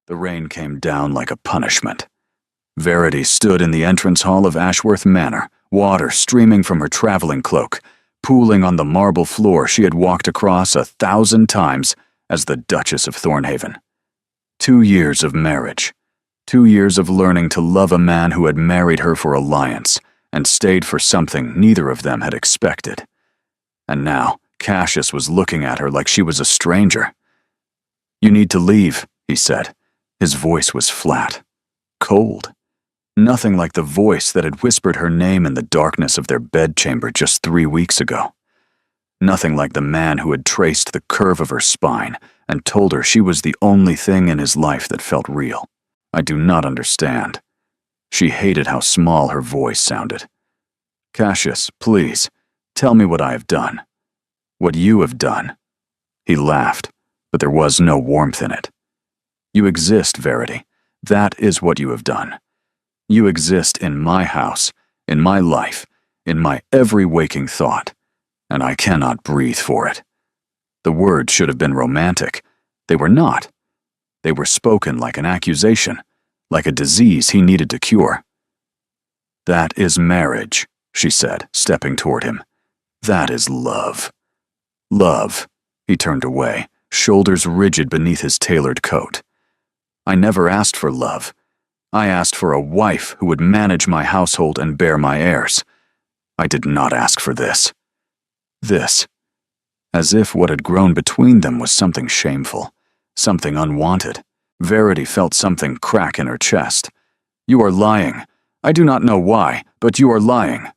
The rain came down like a punishment. Verity stood in the entrance hall of Ashworth Manor, water streaming from her traveling cloak, pooling on the marble floor she had walked across 1,000 times as the Duchess of Thornhaven. 2 years of marriage. 2 years of learning to love a man who had married her for alliance and stayed for something neither of them had expected. And now, Cassius was looking at her like she was a stranger. "You need to leave," he said. His voice was flat, cold. Nothing like the voice that had whispered her name in the darkness of their bedchamber just 3 weeks ago. Nothing like the man who had traced the curve of her spine and told her she was the only thing in his life that felt real. "I do not understand." She hated how small her voice sounded. "Cassius, please, tell me what I have done. What you have done." He laughed, but there was no warmth in it. "You exist, Verity. That is what you have done. You exist in my house, in my life, in my every waking thought, and I cannot breathe for it." The words should have been romantic. They were not. They were spoken like an accusation, like a disease he needed to cure. "That is marriage," she said, stepping toward him. "That is love." Love. He turned away, shoulders rigid beneath his tailored coat. "I never asked for love. I asked for a wife who would manage my household and bear my heirs. I did not ask for this." This. As if what had grown between them was something shameful, something unwanted. Verity felt something crack in her chest. "You are lying. I do not know why, but you are lying.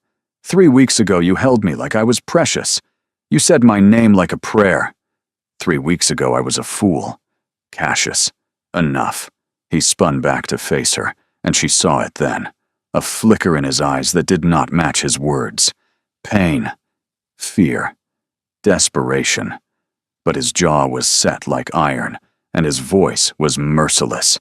3 weeks ago you held me like I was precious. You said my name like a prayer. 3 weeks ago I was a fool. Cassius, enough." He spun back to face her, and she saw it then, a flicker in his eyes that did not match his words. Pain, fear, desperation. But his jaw was set like iron, and his voice was merciless.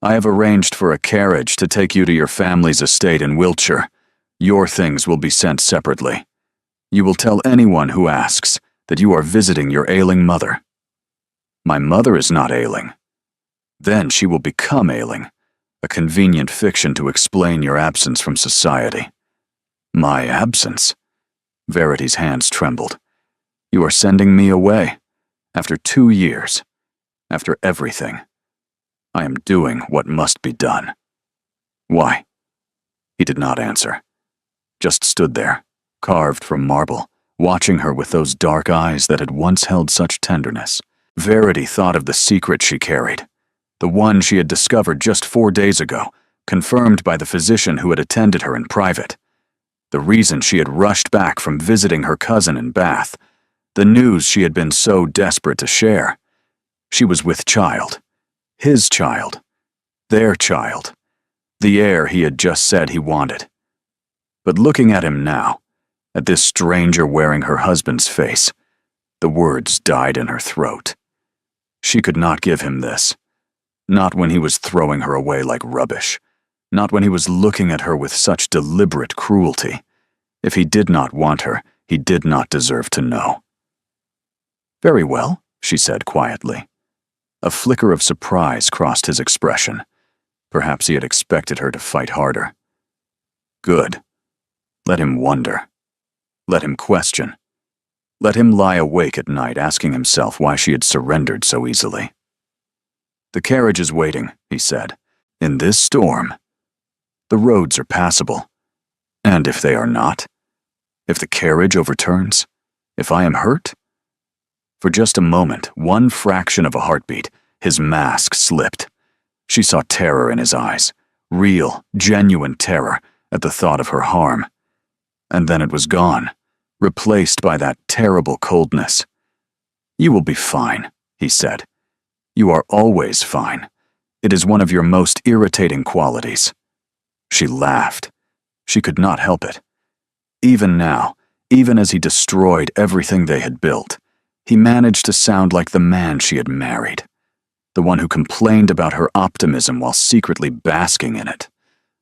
"I have arranged for a carriage to take you to your family's estate in Wiltshire. Your things will be sent separately. You will tell anyone who asks that you are visiting your ailing mother." "My mother is not ailing." "Then she will become ailing, a convenient fiction to explain your absence from society." "My absence?" Verity's hands trembled. "You are sending me away, after 2 years, after everything. I am doing what must be done." "Why?" He did not answer, just stood there, carved from marble, watching her with those dark eyes that had once held such tenderness. Verity thought of the secret she carried, the one she had discovered just 4 days ago, confirmed by the physician who had attended her in private. The reason she had rushed back from visiting her cousin in Bath, the news she had been so desperate to share. She was with child, his child, their child, the heir he had just said he wanted. But looking at him now, at this stranger wearing her husband's face, the words died in her throat. She could not give him this. Not when he was throwing her away like rubbish. Not when he was looking at her with such deliberate cruelty. If he did not want her, he did not deserve to know. "Very well," she said quietly. A flicker of surprise crossed his expression. Perhaps he had expected her to fight harder. "Good. Let him wonder. Let him question. Let him lie awake at night asking himself why she had surrendered so easily." "The carriage is waiting," he said. "In this storm, the roads are passable. And if they are not? If the carriage overturns? If I am hurt?" For just a moment, one fraction of a heartbeat, his mask slipped. She saw terror in his eyes, real, genuine terror at the thought of her harm. And then it was gone, replaced by that terrible coldness. "You will be fine," he said. "You are always fine. It is one of your most irritating qualities." She laughed. She could not help it. Even now, even as he destroyed everything they had built, he managed to sound like the man she had married, the one who complained about her optimism while secretly basking in it,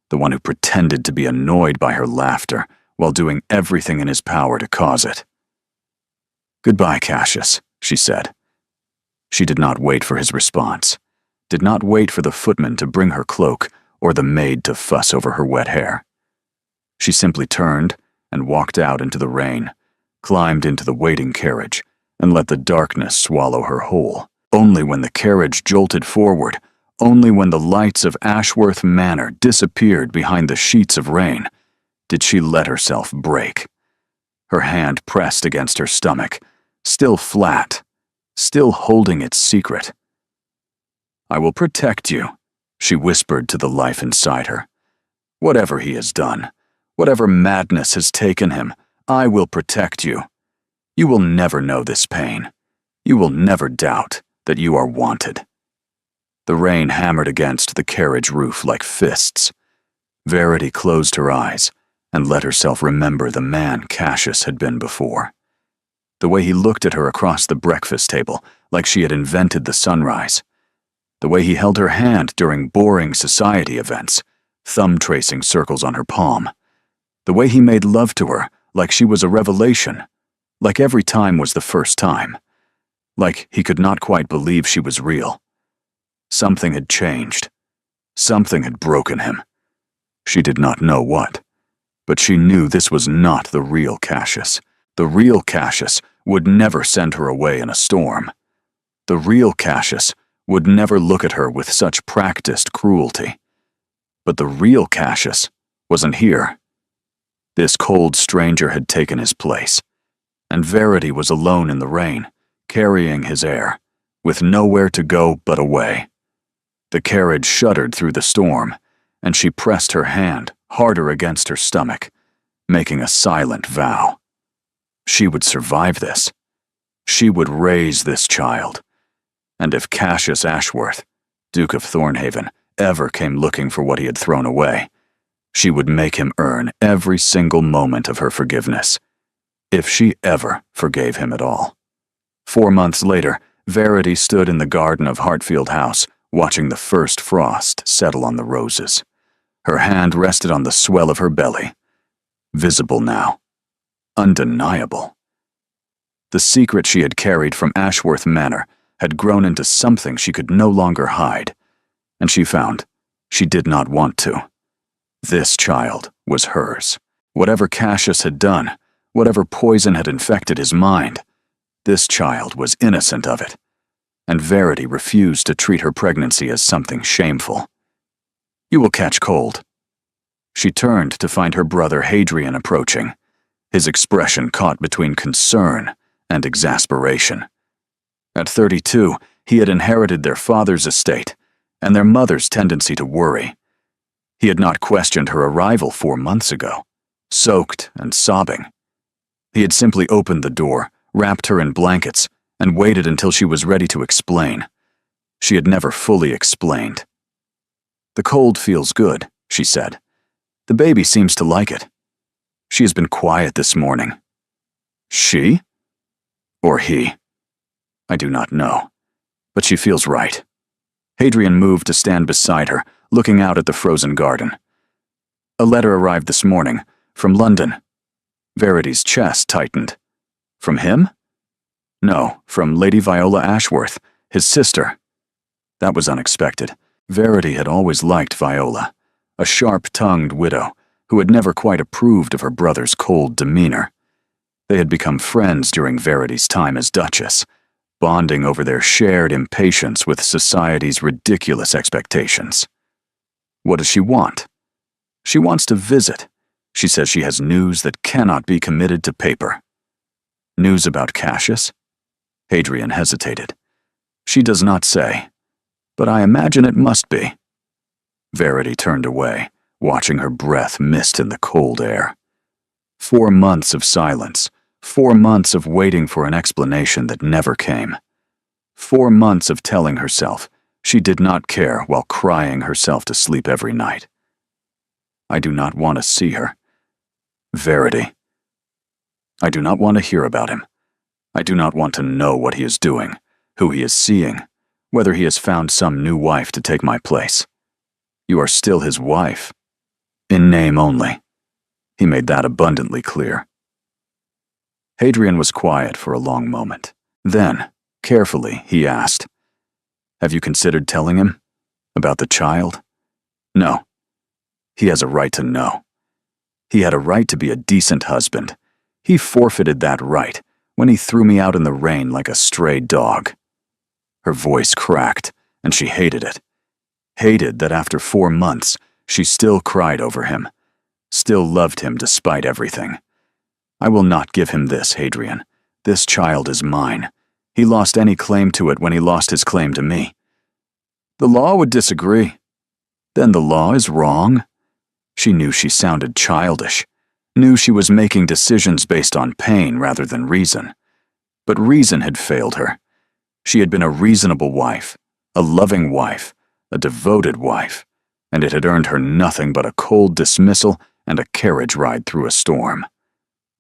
the one who pretended to be annoyed by her laughter while doing everything in his power to cause it. "Goodbye, Cassius," she said. She did not wait for his response. did not wait for the footman to bring her cloak or the maid to fuss over her wet hair. She simply turned and walked out into the rain, climbed into the waiting carriage, and let the darkness swallow her whole. Only when the carriage jolted forward, only when the lights of Ashworth Manor disappeared behind the sheets of rain, did she let herself break. Her hand pressed against her stomach, still flat, still holding its secret. "I will protect you," she whispered to the life inside her. "Whatever he has done, whatever madness has taken him, I will protect you. You will never know this pain. You will never doubt that you are wanted." The rain hammered against the carriage roof like fists. Verity closed her eyes and let herself remember the man Cassius had been before. The way he looked at her across the breakfast table like she had invented the sunrise. The way he held her hand during boring society events, thumb-tracing circles on her palm. The way he made love to her like she was a revelation, like every time was the first time, like he could not quite believe she was real. Something had changed. Something had broken him. She did not know what, but she knew this was not the real Cassius. The real Cassius would never send her away in a storm. The real Cassius would never look at her with such practiced cruelty. But the real Cassius wasn't here. This cold stranger had taken his place, and Verity was alone in the rain, carrying his heir, with nowhere to go but away. The carriage shuddered through the storm, and she pressed her hand harder against her stomach, making a silent vow. She would survive this. She would raise this child. And if Cassius Ashworth, Duke of Thornhaven, ever came looking for what he had thrown away, she would make him earn every single moment of her forgiveness, if she ever forgave him at all. 4 months later, Verity stood in the garden of Hartfield House, watching the first frost settle on the roses. Her hand rested on the swell of her belly. Visible now. Undeniable. The secret she had carried from Ashworth Manor had grown into something she could no longer hide, and she found she did not want to. This child was hers. Whatever Cassius had done, whatever poison had infected his mind, this child was innocent of it, and Verity refused to treat her pregnancy as something shameful. "You will catch cold." She turned to find her brother Hadrian approaching, his expression caught between concern and exasperation. At 32, he had inherited their father's estate and their mother's tendency to worry. He had not questioned her arrival 4 months ago, soaked and sobbing. He had simply opened the door, wrapped her in blankets, and waited until she was ready to explain. She had never fully explained. "The cold feels good," she said. "The baby seems to like it. She has been quiet this morning." She? Or he? I do not know, but she feels right. Hadrian moved to stand beside her, looking out at the frozen garden. "A letter arrived this morning, from London." Verity's chest tightened. "From him?" "No, from Lady Viola Ashworth, his sister." That was unexpected. Verity had always liked Viola, a sharp-tongued widow who had never quite approved of her brother's cold demeanor. They had become friends during Verity's time as Duchess, bonding over their shared impatience with society's ridiculous expectations. What does she want? She wants to visit. She says she has news that cannot be committed to paper. News about Cassius? Hadrian hesitated. She does not say, but I imagine it must be. Verity turned away, watching her breath mist in the cold air. 4 months of silence, 4 months of waiting for an explanation that never came. 4 months of telling herself she did not care while crying herself to sleep every night. I do not want to see her. Verity. I do not want to hear about him. I do not want to know what he is doing, who he is seeing, whether he has found some new wife to take my place. You are still his wife. In name only. He made that abundantly clear. Hadrian was quiet for a long moment. Then, carefully, he asked, "Have you considered telling him?" About the child? No. He has a right to know. He had a right to be a decent husband. He forfeited that right when he threw me out in the rain like a stray dog. Her voice cracked, and she hated it. Hated that after 4 months, she still cried over him, still loved him despite everything. I will not give him this, Hadrian. This child is mine. He lost any claim to it when he lost his claim to me. The law would disagree. Then the law is wrong. She knew she sounded childish, knew she was making decisions based on pain rather than reason. But reason had failed her. She had been a reasonable wife, a loving wife, a devoted wife, and it had earned her nothing but a cold dismissal and a carriage ride through a storm.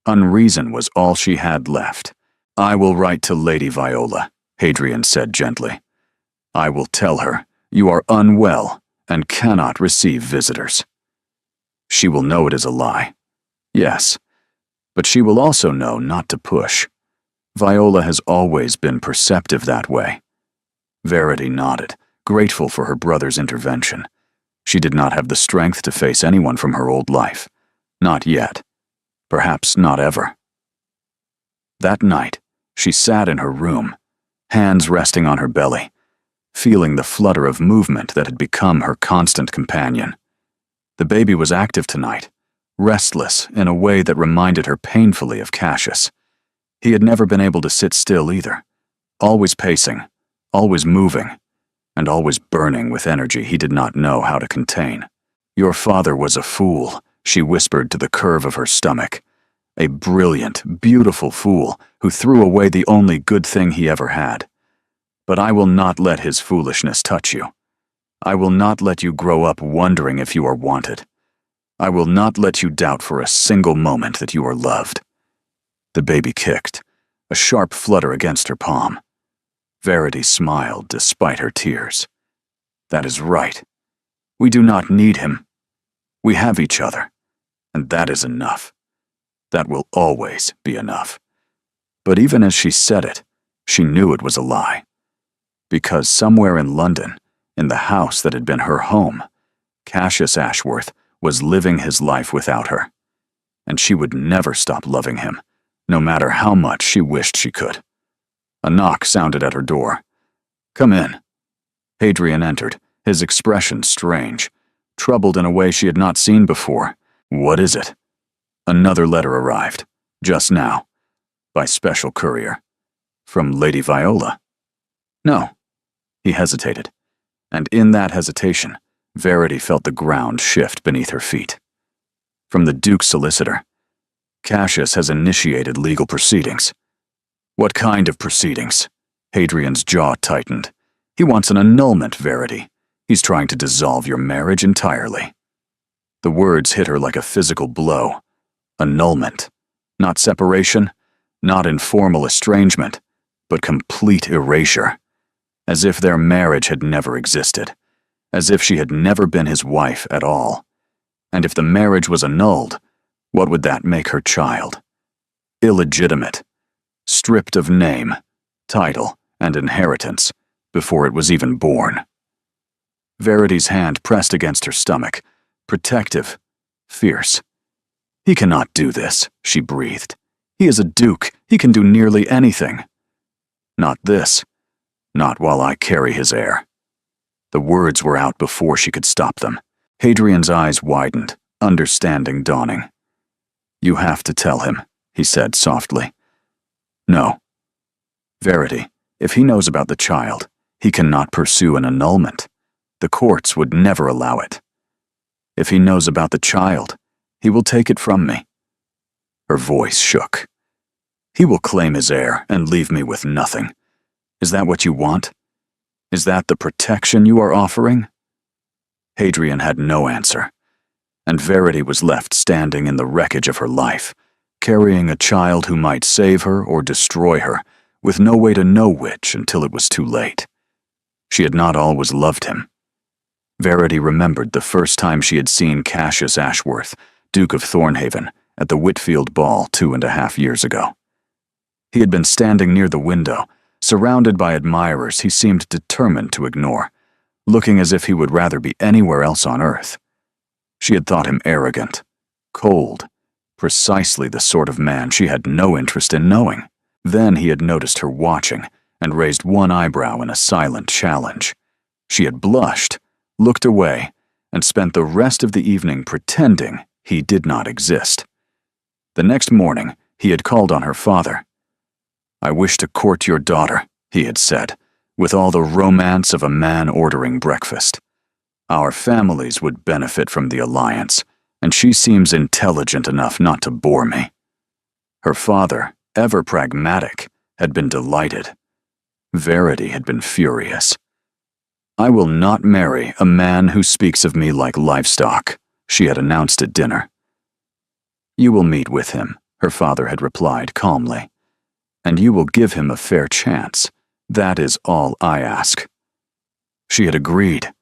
Unreason was all she had left. I will write to Lady Viola, Hadrian said gently. I will tell her you are unwell and cannot receive visitors. She will know it is a lie. Yes, but she will also know not to push. Viola has always been perceptive that way. Verity nodded, grateful for her brother's intervention. She did not have the strength to face anyone from her old life. Not yet. Perhaps not ever. That night, she sat in her room, hands resting on her belly, feeling the flutter of movement that had become her constant companion. The baby was active tonight, restless in a way that reminded her painfully of Cassius. He had never been able to sit still either, always pacing, always moving, and always burning with energy he did not know how to contain. Your father was a fool, she whispered to the curve of her stomach. A brilliant, beautiful fool who threw away the only good thing he ever had. But I will not let his foolishness touch you. I will not let you grow up wondering if you are wanted. I will not let you doubt for a single moment that you are loved. The baby kicked, a sharp flutter against her palm. Verity smiled despite her tears. That is right. We do not need him. We have each other, and that is enough. That will always be enough. But even as she said it, she knew it was a lie. Because somewhere in London, in the house that had been her home, Cassius Ashworth was living his life without her. And she would never stop loving him, no matter how much she wished she could. A knock sounded at her door. Come in. Hadrian entered, his expression strange, troubled in a way she had not seen before. What is it? Another letter arrived, just now, by special courier. From Lady Viola. No. He hesitated, and in that hesitation, Verity felt the ground shift beneath her feet. From the Duke's solicitor. Cassius has initiated legal proceedings. What kind of proceedings? Hadrian's jaw tightened. He wants an annulment, Verity. He's trying to dissolve your marriage entirely. The words hit her like a physical blow. Annulment. Not separation, not informal estrangement, but complete erasure. As if their marriage had never existed. As if she had never been his wife at all. And if the marriage was annulled, what would that make her child? Illegitimate. Stripped of name, title, and inheritance before it was even born. Verity's hand pressed against her stomach, protective, fierce. He cannot do this, she breathed. He is a duke. He can do nearly anything. Not this. Not while I carry his heir. The words were out before she could stop them. Hadrian's eyes widened, understanding dawning. You have to tell him, he said softly. No. Verity, if he knows about the child, he cannot pursue an annulment. The courts would never allow it. If he knows about the child, he will take it from me. Her voice shook. He will claim his heir and leave me with nothing. Is that what you want? Is that the protection you are offering? Hadrian had no answer, and Verity was left standing in the wreckage of her life, carrying a child who might save her or destroy her, with no way to know which until it was too late. She had not always loved him. Verity remembered the first time she had seen Cassius Ashworth, Duke of Thornhaven, at the Whitfield ball 2.5 years ago. He had been standing near the window, surrounded by admirers he seemed determined to ignore, looking as if he would rather be anywhere else on earth. She had thought him arrogant, cold, precisely the sort of man she had no interest in knowing. Then he had noticed her watching and raised one eyebrow in a silent challenge. She had blushed, looked away, and spent the rest of the evening pretending he did not exist. The next morning, he had called on her father. "I wish to court your daughter," he had said, with all the romance of a man ordering breakfast. "Our families would benefit from the alliance, and she seems intelligent enough not to bore me." Her father, ever pragmatic, had been delighted. Verity had been furious. "I will not marry a man who speaks of me like livestock," she had announced at dinner. "You will meet with him," her father had replied calmly, "and you will give him a fair chance. That is all I ask." She had agreed,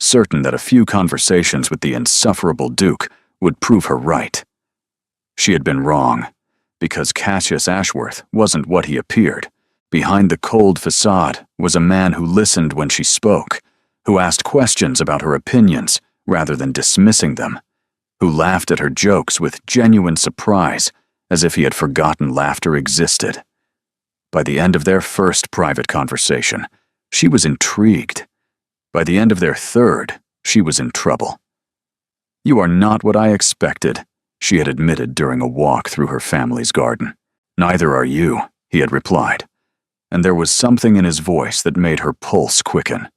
certain that a few conversations with the insufferable Duke would prove her right. She had been wrong, because Cassius Ashworth wasn't what he appeared. Behind the cold facade was a man who listened when she spoke, who asked questions about her opinions rather than dismissing them, who laughed at her jokes with genuine surprise, as if he had forgotten laughter existed. By the end of their first private conversation, she was intrigued. By the end of their third, she was in trouble. "You are not what I expected," she had admitted during a walk through her family's garden. "Neither are you," he had replied, and there was something in his voice that made her pulse quicken.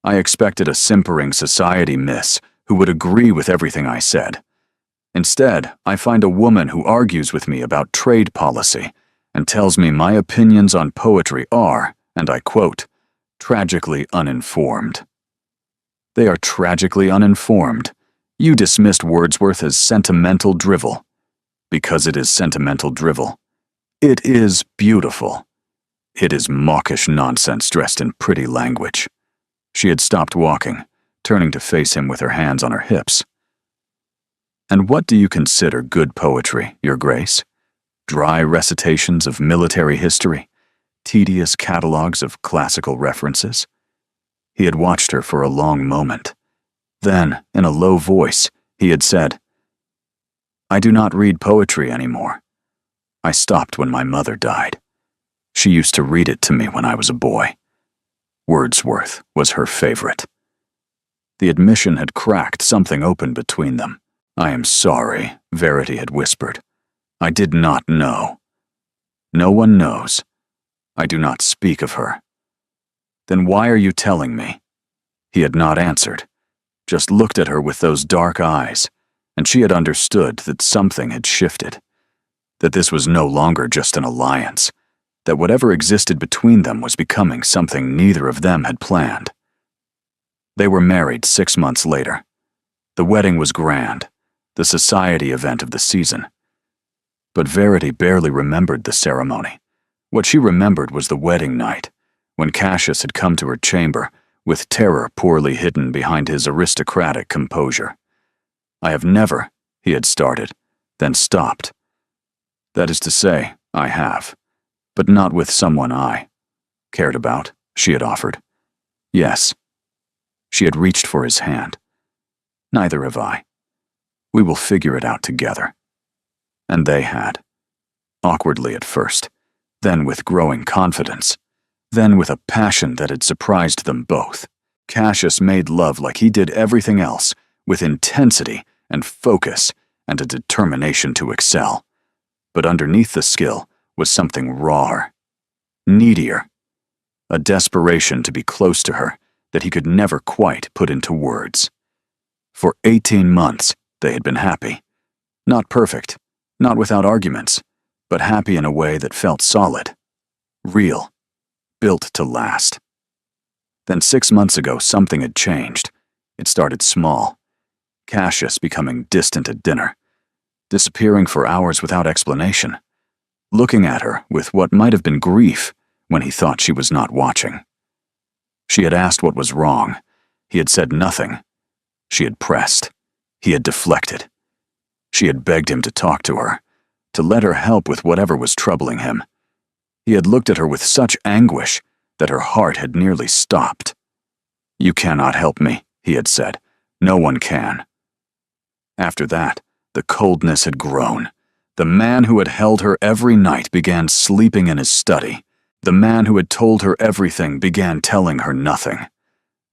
"I expected a simpering society miss who would agree with everything I said. Instead, I find a woman who argues with me about trade policy and tells me my opinions on poetry are, and I quote, tragically uninformed." They are tragically uninformed. You dismissed Wordsworth as sentimental drivel. Because it is sentimental drivel. It is beautiful. It is mawkish nonsense dressed in pretty language. She had stopped walking, turning to face him with her hands on her hips. "And what do you consider good poetry, Your Grace? Dry recitations of military history? Tedious catalogues of classical references?" He had watched her for a long moment. Then, in a low voice, he had said, "I do not read poetry anymore. I stopped when my mother died. She used to read it to me when I was a boy. Wordsworth was her favorite." The admission had cracked something open between them. "I am sorry," Verity had whispered. "I did not know." "No one knows. I do not speak of her." "Then why are you telling me?" He had not answered, just looked at her with those dark eyes, and she had understood that something had shifted, that this was no longer just an alliance, that whatever existed between them was becoming something neither of them had planned. They were married 6 months later. The wedding was grand, the society event of the season. But Verity barely remembered the ceremony. What she remembered was the wedding night, when Cassius had come to her chamber, with terror poorly hidden behind his aristocratic composure. "I have never," he had started, then stopped. "That is to say, I have, but not with someone I cared about," she had offered. "Yes." She had reached for his hand. "Neither have I. We will figure it out together." And they had. Awkwardly at first, then with growing confidence, then with a passion that had surprised them both. Cassius made love like he did everything else, with intensity and focus and a determination to excel. But underneath the skill was something rawer, needier, a desperation to be close to her that he could never quite put into words. For 18 months, they had been happy. Not perfect, not without arguments, but happy in a way that felt solid, real, built to last. Then 6 months ago, something had changed. It started small. Cassius becoming distant at dinner, disappearing for hours without explanation, looking at her with what might have been grief when he thought she was not watching. She had asked what was wrong. He had said nothing. She had pressed. He had deflected. She had begged him to talk to her, to let her help with whatever was troubling him. He had looked at her with such anguish that her heart had nearly stopped. "You cannot help me," he had said. "No one can." After that, the coldness had grown. The man who had held her every night began sleeping in his study. The man who had told her everything began telling her nothing.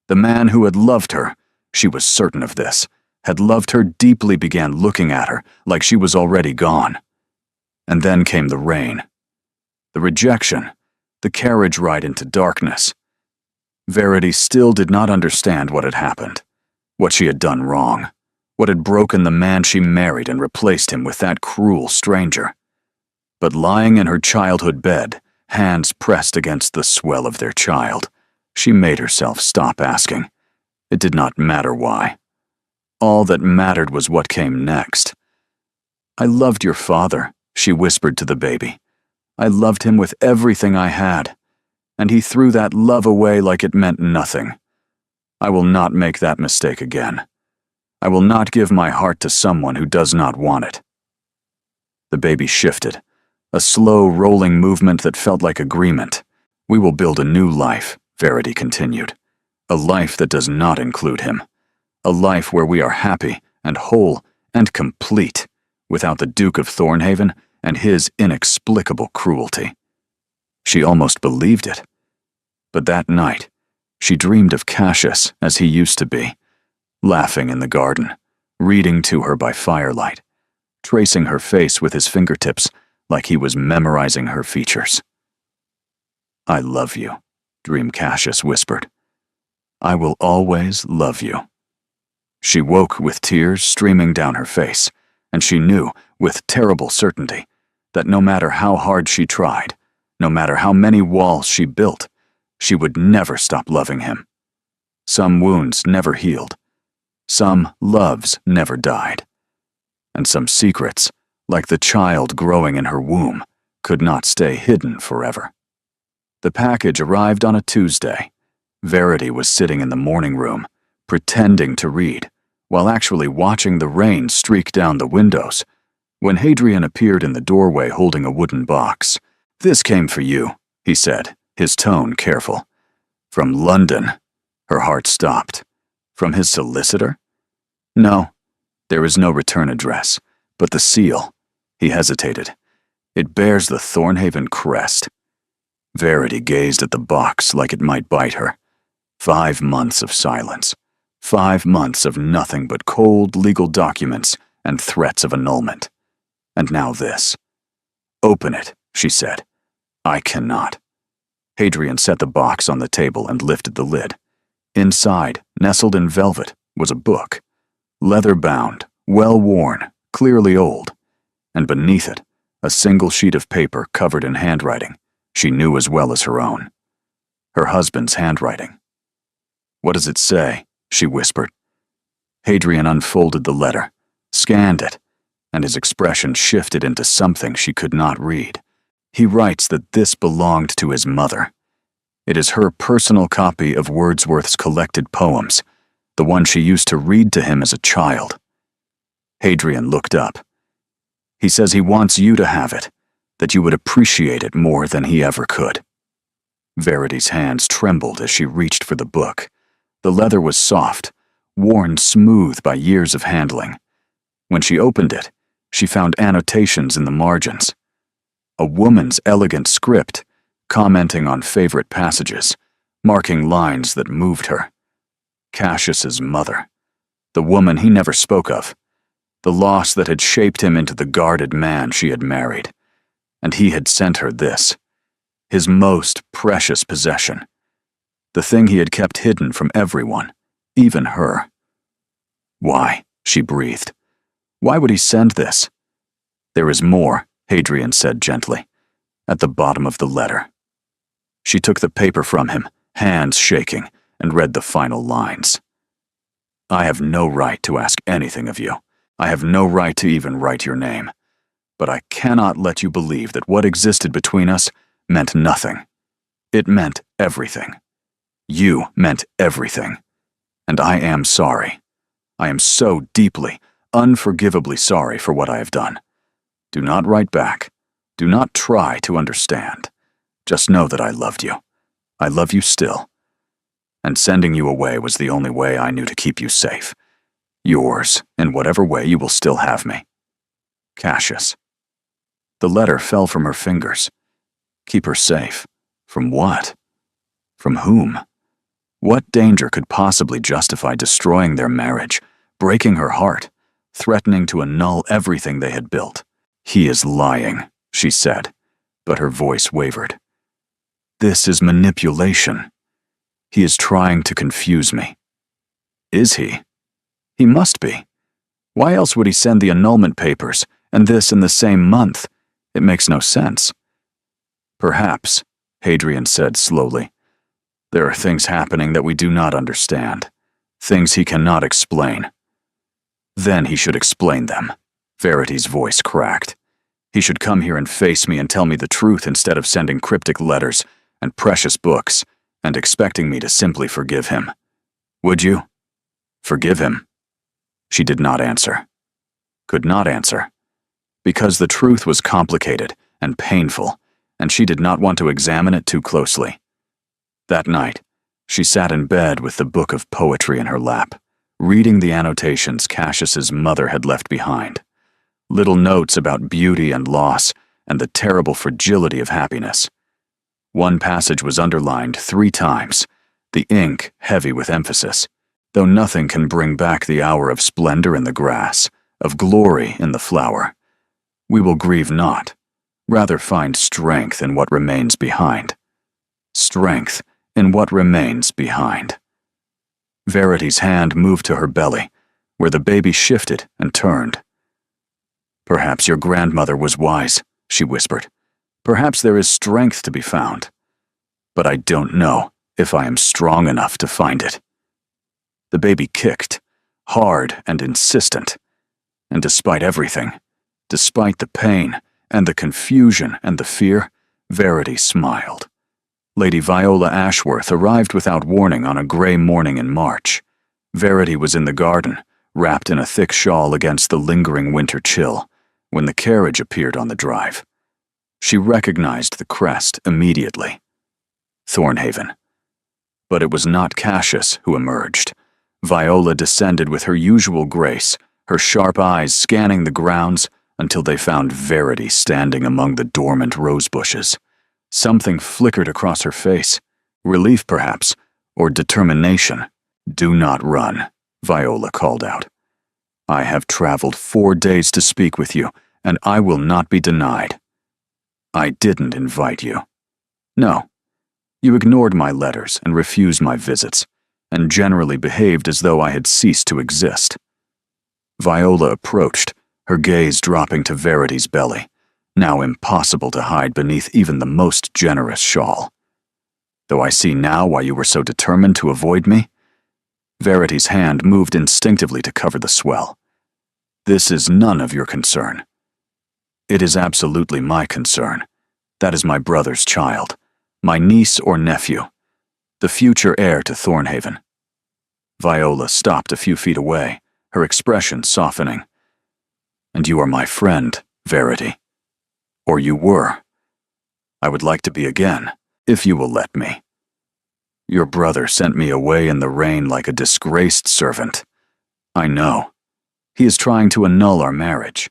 The man who had loved her, she was certain of this, had loved her deeply, began looking at her like she was already gone. And then came the rain. The rejection, the carriage ride into darkness. Verity still did not understand what had happened, what she had done wrong, what had broken the man she married and replaced him with that cruel stranger. But lying in her childhood bed, hands pressed against the swell of their child, she made herself stop asking. It did not matter why. All that mattered was what came next. "I loved your father," she whispered to the baby. "I loved him with everything I had, and he threw that love away like it meant nothing. I will not make that mistake again. I will not give my heart to someone who does not want it." The baby shifted, a slow, rolling movement that felt like agreement. "We will build a new life," Verity continued. "A life that does not include him. A life where we are happy and whole and complete, without the Duke of Thornhaven and his inexplicable cruelty." She almost believed it. But that night, she dreamed of Cassius as he used to be, laughing in the garden, reading to her by firelight, tracing her face with his fingertips like he was memorizing her features. "I love you," Dream Cassius whispered. "I will always love you." She woke with tears streaming down her face, and she knew, with terrible certainty, that no matter how hard she tried, no matter how many walls she built, she would never stop loving him. Some wounds never healed. Some loves never died. And some secrets, like the child growing in her womb, could not stay hidden forever. The package arrived on a Tuesday. Verity was sitting in the morning room, pretending to read, while actually watching the rain streak down the windows, when Hadrian appeared in the doorway holding a wooden box. "This came for you," he said, his tone careful. "From London." Her heart stopped. From his solicitor? "No, there is no return address, but the seal." He hesitated. "It bears the Thornhaven crest." Verity gazed at the box like it might bite her. 5 months of silence. 5 months of nothing but cold legal documents and threats of annulment. And now this. "Open it," she said. "I cannot." Hadrian set the box on the table and lifted the lid. Inside, nestled in velvet, was a book. Leather-bound, well-worn, clearly old. And beneath it, a single sheet of paper covered in handwriting she knew as well as her own. Her husband's handwriting. "What does it say?" she whispered. Hadrian unfolded the letter, scanned it, and his expression shifted into something she could not read. He writes that this belonged to his mother. It is her personal copy of Wordsworth's collected poems, the one she used to read to him as a child. Hadrian looked up. "He says he wants you to have it, that you would appreciate it more than he ever could." Verity's hands trembled as she reached for the book. The leather was soft, worn smooth by years of handling. When she opened it, she found annotations in the margins. A woman's elegant script, commenting on favorite passages, marking lines that moved her. Cassius's mother, the woman he never spoke of, the loss that had shaped him into the guarded man she had married. And he had sent her this, his most precious possession, the thing he had kept hidden from everyone, even her. "Why?" she breathed. "Why would he send this?" "There is more," Hadrian said gently, "at the bottom of the letter." She took the paper from him, hands shaking, and read the final lines. "I have no right to ask anything of you. I have no right to even write your name. But I cannot let you believe that what existed between us meant nothing. It meant everything. You meant everything. And I am sorry. I am so deeply, unforgivably sorry for what I have done. Do not write back. Do not try to understand. Just know that I loved you. I love you still. and sending you away was the only way I knew to keep you safe. Yours, in whatever way you will still have me. Cassius. The letter fell from her fingers. Keep her safe. From what? From whom? What danger could possibly justify destroying their marriage, breaking her heart, threatening to annul everything they had built? He is lying, she said, but her voice wavered. This is manipulation. He is trying to confuse me. Is he? He must be. Why else would he send the annulment papers, and this in the same month? It makes no sense. Perhaps, Hadrian said slowly. There are things happening that we do not understand, things he cannot explain. Then he should explain them. Verity's voice cracked. He should come here and face me and tell me the truth instead of sending cryptic letters and precious books and expecting me to simply forgive him. Would you? Forgive him? She did not answer. Could not answer. Because the truth was complicated and painful, and she did not want to examine it too closely. That night, she sat in bed with the book of poetry in her lap, reading the annotations Cassius's mother had left behind. Little notes about beauty and loss and the terrible fragility of happiness. One passage was underlined 3 times, the ink heavy with emphasis. Though nothing can bring back the hour of splendor in the grass, of glory in the flower, we will grieve not, rather find strength in what remains behind. Strength in what remains behind. Verity's hand moved to her belly, where the baby shifted and turned. Perhaps your grandmother was wise, she whispered. Perhaps there is strength to be found. But I don't know if I am strong enough to find it. The baby kicked, hard and insistent. And despite everything, despite the pain and the confusion and the fear, Verity smiled. Lady Viola Ashworth arrived without warning on a gray morning in March. Verity was in the garden, wrapped in a thick shawl against the lingering winter chill, when the carriage appeared on the drive. She recognized the crest immediately. Thornhaven. But it was not Cassius who emerged. Viola descended with her usual grace, her sharp eyes scanning the grounds until they found Verity standing among the dormant rose bushes. Something flickered across her face, relief perhaps, or determination. Do not run, Viola called out. I have traveled 4 days to speak with you, and I will not be denied. I didn't invite you. No. You ignored my letters and refused my visits, and generally behaved as though I had ceased to exist. Viola approached, her gaze dropping to Verity's belly, now impossible to hide beneath even the most generous shawl. Though I see now why you were so determined to avoid me? Verity's hand moved instinctively to cover the swell. This is none of your concern. It is absolutely my concern. That is my brother's child, my niece or nephew, the future heir to Thornhaven. Viola stopped a few feet away, her expression softening. And you are my friend, Verity. Or you were. I would like to be again, if you will let me. Your brother sent me away in the rain like a disgraced servant. I know. He is trying to annul our marriage.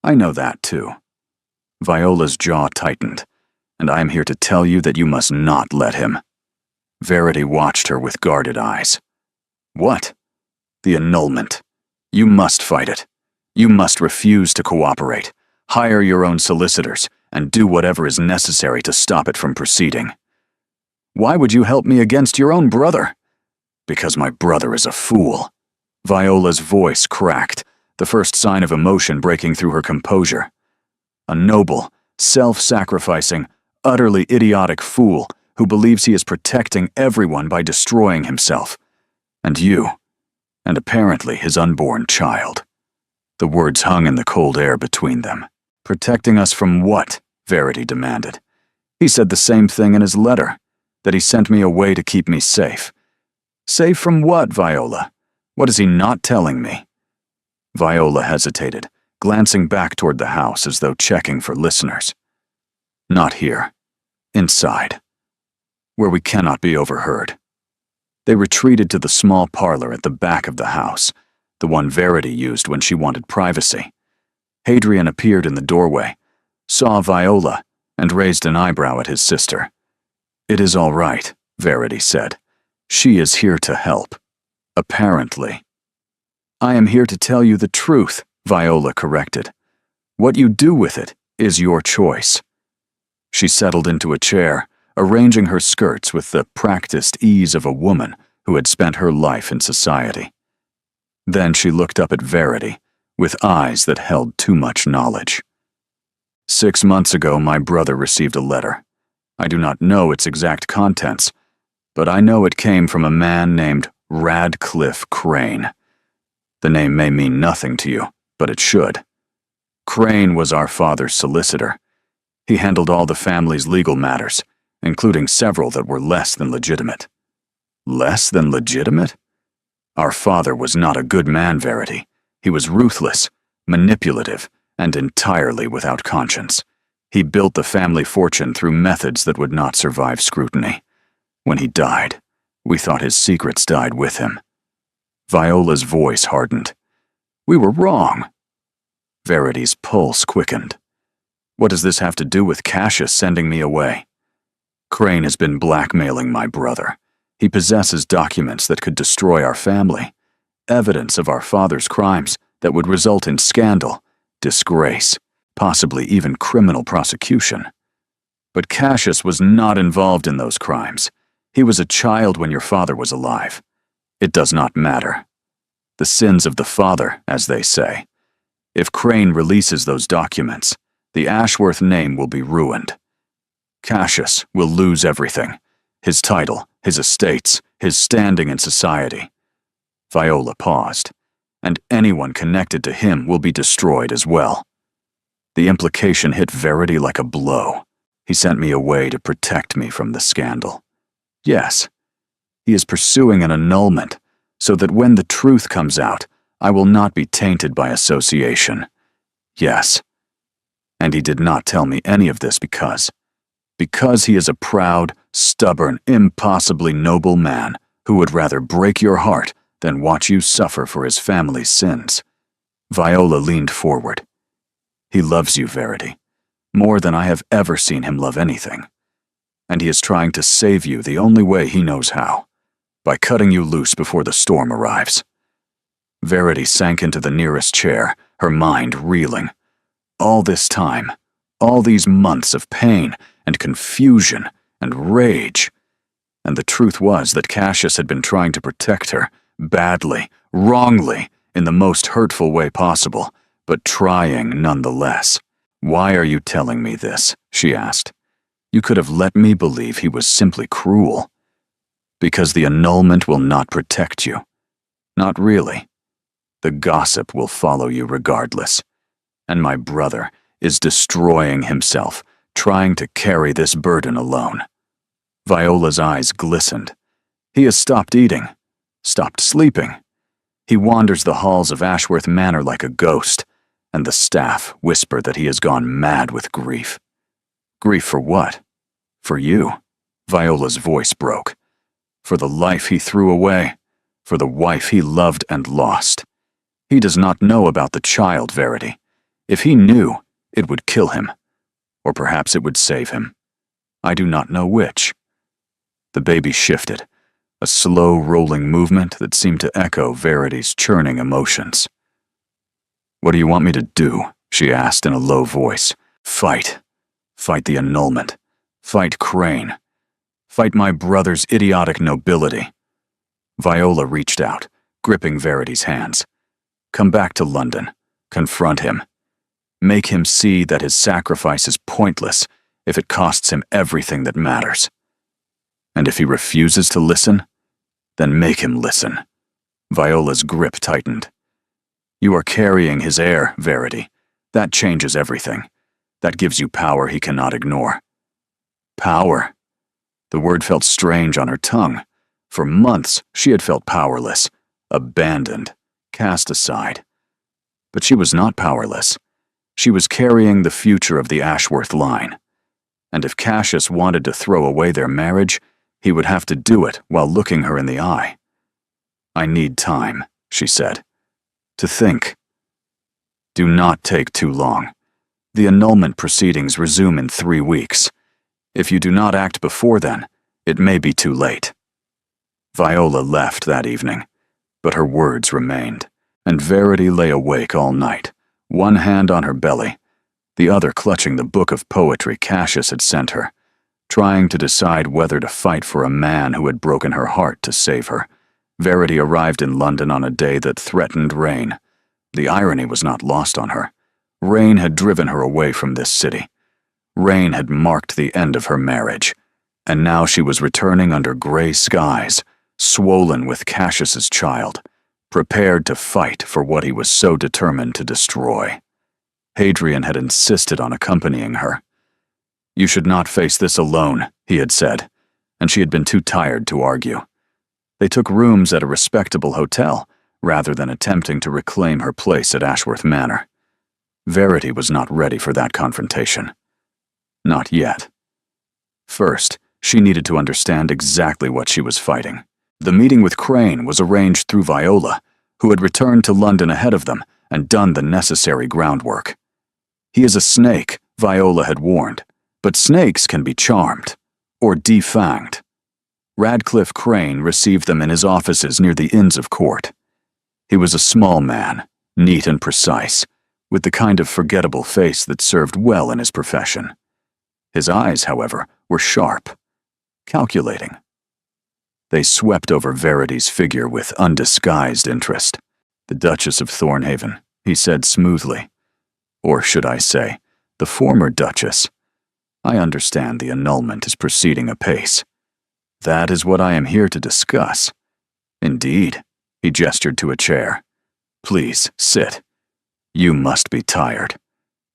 I know that too. Viola's jaw tightened, and I am here to tell you that you must not let him. Verity watched her with guarded eyes. What? The annulment. You must fight it. You must refuse to cooperate. Hire your own solicitors, and do whatever is necessary to stop it from proceeding. Why would you help me against your own brother? Because my brother is a fool. Viola's voice cracked, the first sign of emotion breaking through her composure. A noble, self-sacrificing, utterly idiotic fool who believes he is protecting everyone by destroying himself. And you, and apparently his unborn child. The words hung in the cold air between them. Protecting us from what? Verity demanded. He said the same thing in his letter, that he sent me away to keep me safe. Safe from what, Viola? What is he not telling me? Viola hesitated, glancing back toward the house as though checking for listeners. Not here. Inside. Where we cannot be overheard. They retreated to the small parlor at the back of the house, the one Verity used when she wanted privacy. Hadrian appeared in the doorway, saw Viola, and raised an eyebrow at his sister. "It is all right," Verity said. "She is here to help. Apparently." "I am here to tell you the truth," Viola corrected. "What you do with it is your choice." She settled into a chair, arranging her skirts with the practiced ease of a woman who had spent her life in society. Then she looked up at Verity, with eyes that held too much knowledge. "6 months ago, my brother received a letter. I do not know its exact contents, but I know it came from a man named Radcliffe Crane. The name may mean nothing to you, but it should. Crane was our father's solicitor. He handled all the family's legal matters, including several that were less than legitimate." "Less than legitimate?" "Our father was not a good man, Verity. He was ruthless, manipulative, and entirely without conscience. He built the family fortune through methods that would not survive scrutiny. When he died, we thought his secrets died with him." Viola's voice hardened. "We were wrong." Verity's pulse quickened. "What does this have to do with Cassius sending me away?" "Crane has been blackmailing my brother. He possesses documents that could destroy our family, evidence of our father's crimes that would result in scandal, disgrace, possibly even criminal prosecution. But Cassius was not involved in those crimes. He was a child when your father was alive. It does not matter. The sins of the father, as they say. If Crane releases those documents, the Ashworth name will be ruined. Cassius will lose everything. His title, his estates, his standing in society." Viola paused. "And anyone connected to him will be destroyed as well." The implication hit Verity like a blow. "He sent me away to protect me from the scandal." "Yes. He is pursuing an annulment, so that when the truth comes out, I will not be tainted by association." "Yes. And he did not tell me any of this because he is a proud, stubborn, impossibly noble man who would rather break your heart than watch you suffer for his family's sins." Viola leaned forward. "He loves you, Verity, more than I have ever seen him love anything. And he is trying to save you the only way he knows how, by cutting you loose before the storm arrives." Verity sank into the nearest chair, her mind reeling. All this time, all these months of pain and confusion and rage. And the truth was that Cassius had been trying to protect her, badly, wrongly, in the most hurtful way possible, but trying nonetheless. "Why are you telling me this?" she asked. "You could have let me believe he was simply cruel." "Because the annulment will not protect you. Not really. The gossip will follow you regardless. And my brother is destroying himself, trying to carry this burden alone." Viola's eyes glistened. "He has stopped eating, stopped sleeping. He wanders the halls of Ashworth Manor like a ghost, and the staff whisper that he has gone mad with grief." "Grief for what?" "For you." Viola's voice broke. "For the life he threw away, for the wife he loved and lost. He does not know about the child, Verity. If he knew, it would kill him. Or perhaps it would save him. I do not know which." The baby shifted, a slow rolling movement that seemed to echo Verity's churning emotions. "What do you want me to do?" she asked in a low voice. "Fight. Fight the annulment. Fight Crane. Fight my brother's idiotic nobility." Viola reached out, gripping Verity's hands. "Come back to London. Confront him. Make him see that his sacrifice is pointless if it costs him everything that matters. And if he refuses to listen, then make him listen." Viola's grip tightened. "You are carrying his heir, Verity. That changes everything. That gives you power he cannot ignore." Power. The word felt strange on her tongue. For months, she had felt powerless, abandoned, cast aside. But she was not powerless. She was carrying the future of the Ashworth line. And if Cassius wanted to throw away their marriage, He would have to do it while looking her in the eye. "I need time," she said, "to think." "Do not take too long. The annulment proceedings resume in 3 weeks. If you do not act before then, it may be too late." Viola left that evening, but her words remained, and Verity lay awake all night, one hand on her belly, the other clutching the book of poetry Cassius had sent her, trying to decide whether to fight for a man who had broken her heart to save her. Verity arrived in London on a day that threatened rain. The irony was not lost on her. Rain had driven her away from this city. Rain had marked the end of her marriage, and now she was returning under gray skies, swollen with Cassius's child, prepared to fight for what he was so determined to destroy. Hadrian had insisted on accompanying her. "You should not face this alone," he had said, and she had been too tired to argue. They took rooms at a respectable hotel, rather than attempting to reclaim her place at Ashworth Manor. Verity was not ready for that confrontation. Not yet. First, she needed to understand exactly what she was fighting. The meeting with Crane was arranged through Viola, who had returned to London ahead of them and done the necessary groundwork. "He is a snake," Viola had warned, "but snakes can be charmed, or defanged." Radcliffe Crane received them in his offices near the Inns of Court. He was a small man, neat and precise, with the kind of forgettable face that served well in his profession. His eyes, however, were sharp, calculating. They swept over Verity's figure with undisguised interest. "The Duchess of Thornhaven," he said smoothly. "Or should I say, the former Duchess. I understand the annulment is proceeding apace. That is what I am here to discuss." "Indeed," he gestured to a chair. "Please, sit. You must be tired.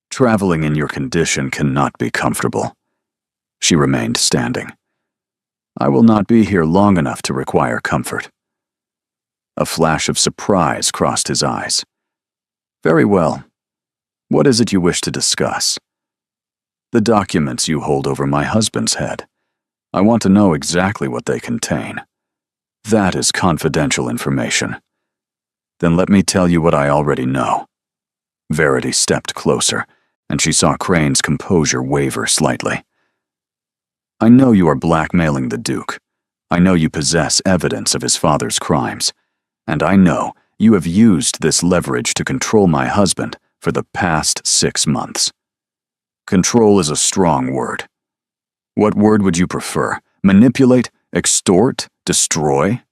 Traveling in your condition cannot be comfortable." She remained standing. "I will not be here long enough to require comfort." A flash of surprise crossed his eyes. "Very well. What is it you wish to discuss?" "The documents you hold over my husband's head. I want to know exactly what they contain. That is confidential information." "Then let me tell you what I already know." Verity stepped closer, and she saw Crane's composure waver slightly. "I know you are blackmailing the Duke. I know you possess evidence of his father's crimes. And I know you have used this leverage to control my husband for the past 6 months. Control is a strong word. What word would you prefer? Manipulate? Extort? Destroy?"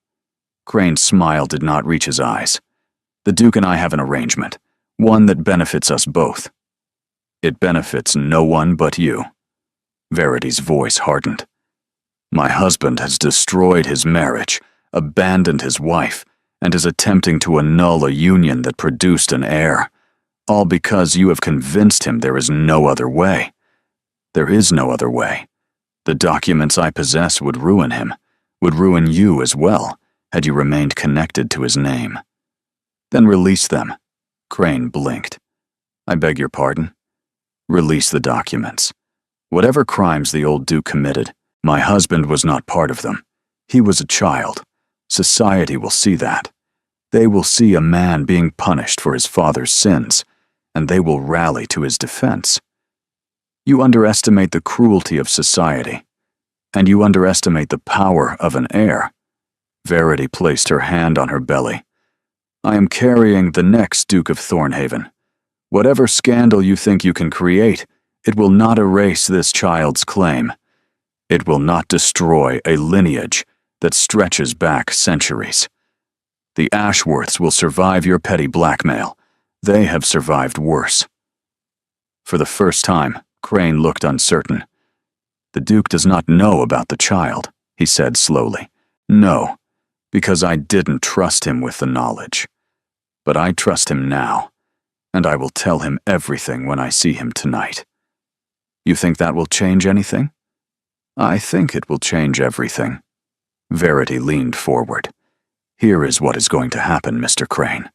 Crane's smile did not reach his eyes. "The Duke and I have an arrangement, one that benefits us both." "It benefits no one but you." Verity's voice hardened. "My husband has destroyed his marriage, abandoned his wife, and is attempting to annul a union that produced an heir, all because you have convinced him there is no other way. There is no other way. The documents I possess would ruin him, would ruin you as well, had you remained connected to his name." "Then release them." Crane blinked. "I beg your pardon?" "Release the documents. Whatever crimes the old Duke committed, my husband was not part of them. He was a child. Society will see that. They will see a man being punished for his father's sins, and they will rally to his defense. You underestimate the cruelty of society, and you underestimate the power of an heir." Verity placed her hand on her belly. "I am carrying the next Duke of Thornhaven. Whatever scandal you think you can create, it will not erase this child's claim. It will not destroy a lineage that stretches back centuries. The Ashworths will survive your petty blackmail. They have survived worse." For the first time, Crane looked uncertain. "The Duke does not know about the child," he said slowly. "No, because I didn't trust him with the knowledge. But I trust him now, and I will tell him everything when I see him tonight." "You think that will change anything?" "I think it will change everything." Verity leaned forward. "Here is what is going to happen, Mr. Crane.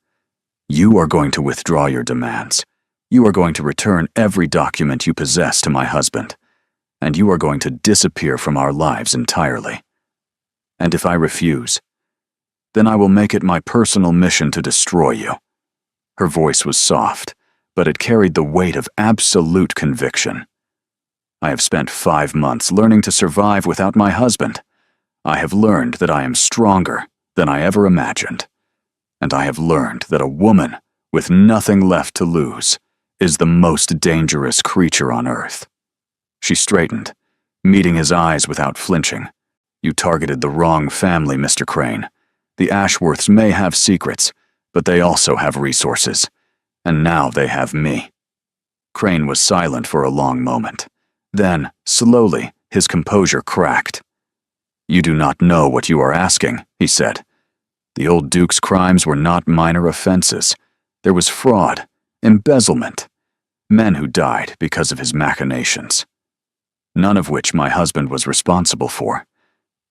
You are going to withdraw your demands. You are going to return every document you possess to my husband, and you are going to disappear from our lives entirely. And if I refuse, then I will make it my personal mission to destroy you." Her voice was soft, but it carried the weight of absolute conviction. "I have spent 5 months learning to survive without my husband. I have learned that I am stronger than I ever imagined. And I have learned that a woman with nothing left to lose is the most dangerous creature on earth." She straightened, meeting his eyes without flinching. "You targeted the wrong family, Mr. Crane. The Ashworths may have secrets, but they also have resources. And now they have me." Crane was silent for a long moment. Then, slowly, his composure cracked. "You do not know what you are asking," he said. "The old Duke's crimes were not minor offenses. There was fraud, embezzlement, men who died because of his machinations. None of which my husband was responsible for.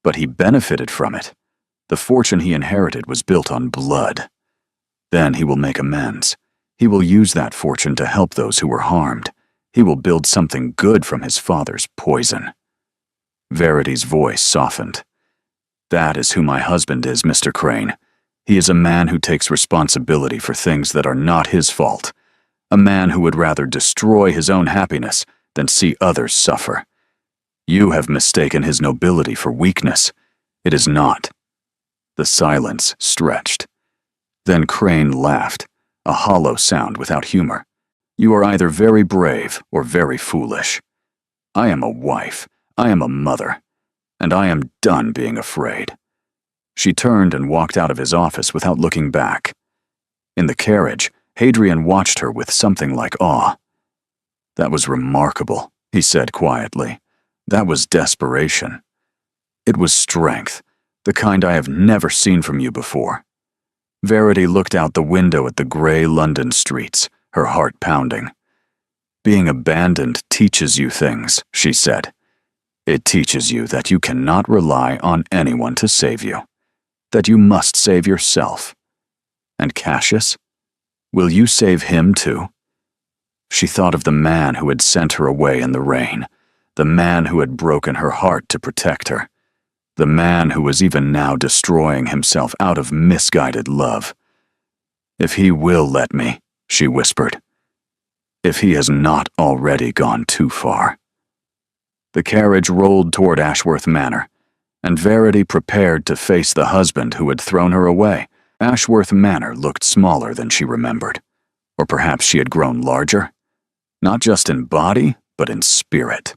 But he benefited from it. The fortune he inherited was built on blood. Then he will make amends. He will use that fortune to help those who were harmed. He will build something good from his father's poison." Verity's voice softened. "That is who my husband is, Mr. Crane. He is a man who takes responsibility for things that are not his fault. A man who would rather destroy his own happiness than see others suffer. You have mistaken his nobility for weakness. It is not." The silence stretched. Then Crane laughed, a hollow sound without humor. "You are either very brave or very foolish. I am a wife, I am a mother, and I am done being afraid." She turned and walked out of his office without looking back. In the carriage, Hadrian watched her with something like awe. "That was remarkable," he said quietly. "That was desperation. It was strength, the kind I have never seen from you before." Verity looked out the window at the gray London streets, her heart pounding. "Being abandoned teaches you things," she said. "It teaches you that you cannot rely on anyone to save you, that you must save yourself. And Cassius? Will you save him too?" She thought of the man who had sent her away in the rain, the man who had broken her heart to protect her, the man who was even now destroying himself out of misguided love. "If he will let me," she whispered. "If he has not already gone too far." The carriage rolled toward Ashworth Manor, and Verity prepared to face the husband who had thrown her away. Ashworth Manor looked smaller than she remembered. Or perhaps she had grown larger. Not just in body, but in spirit.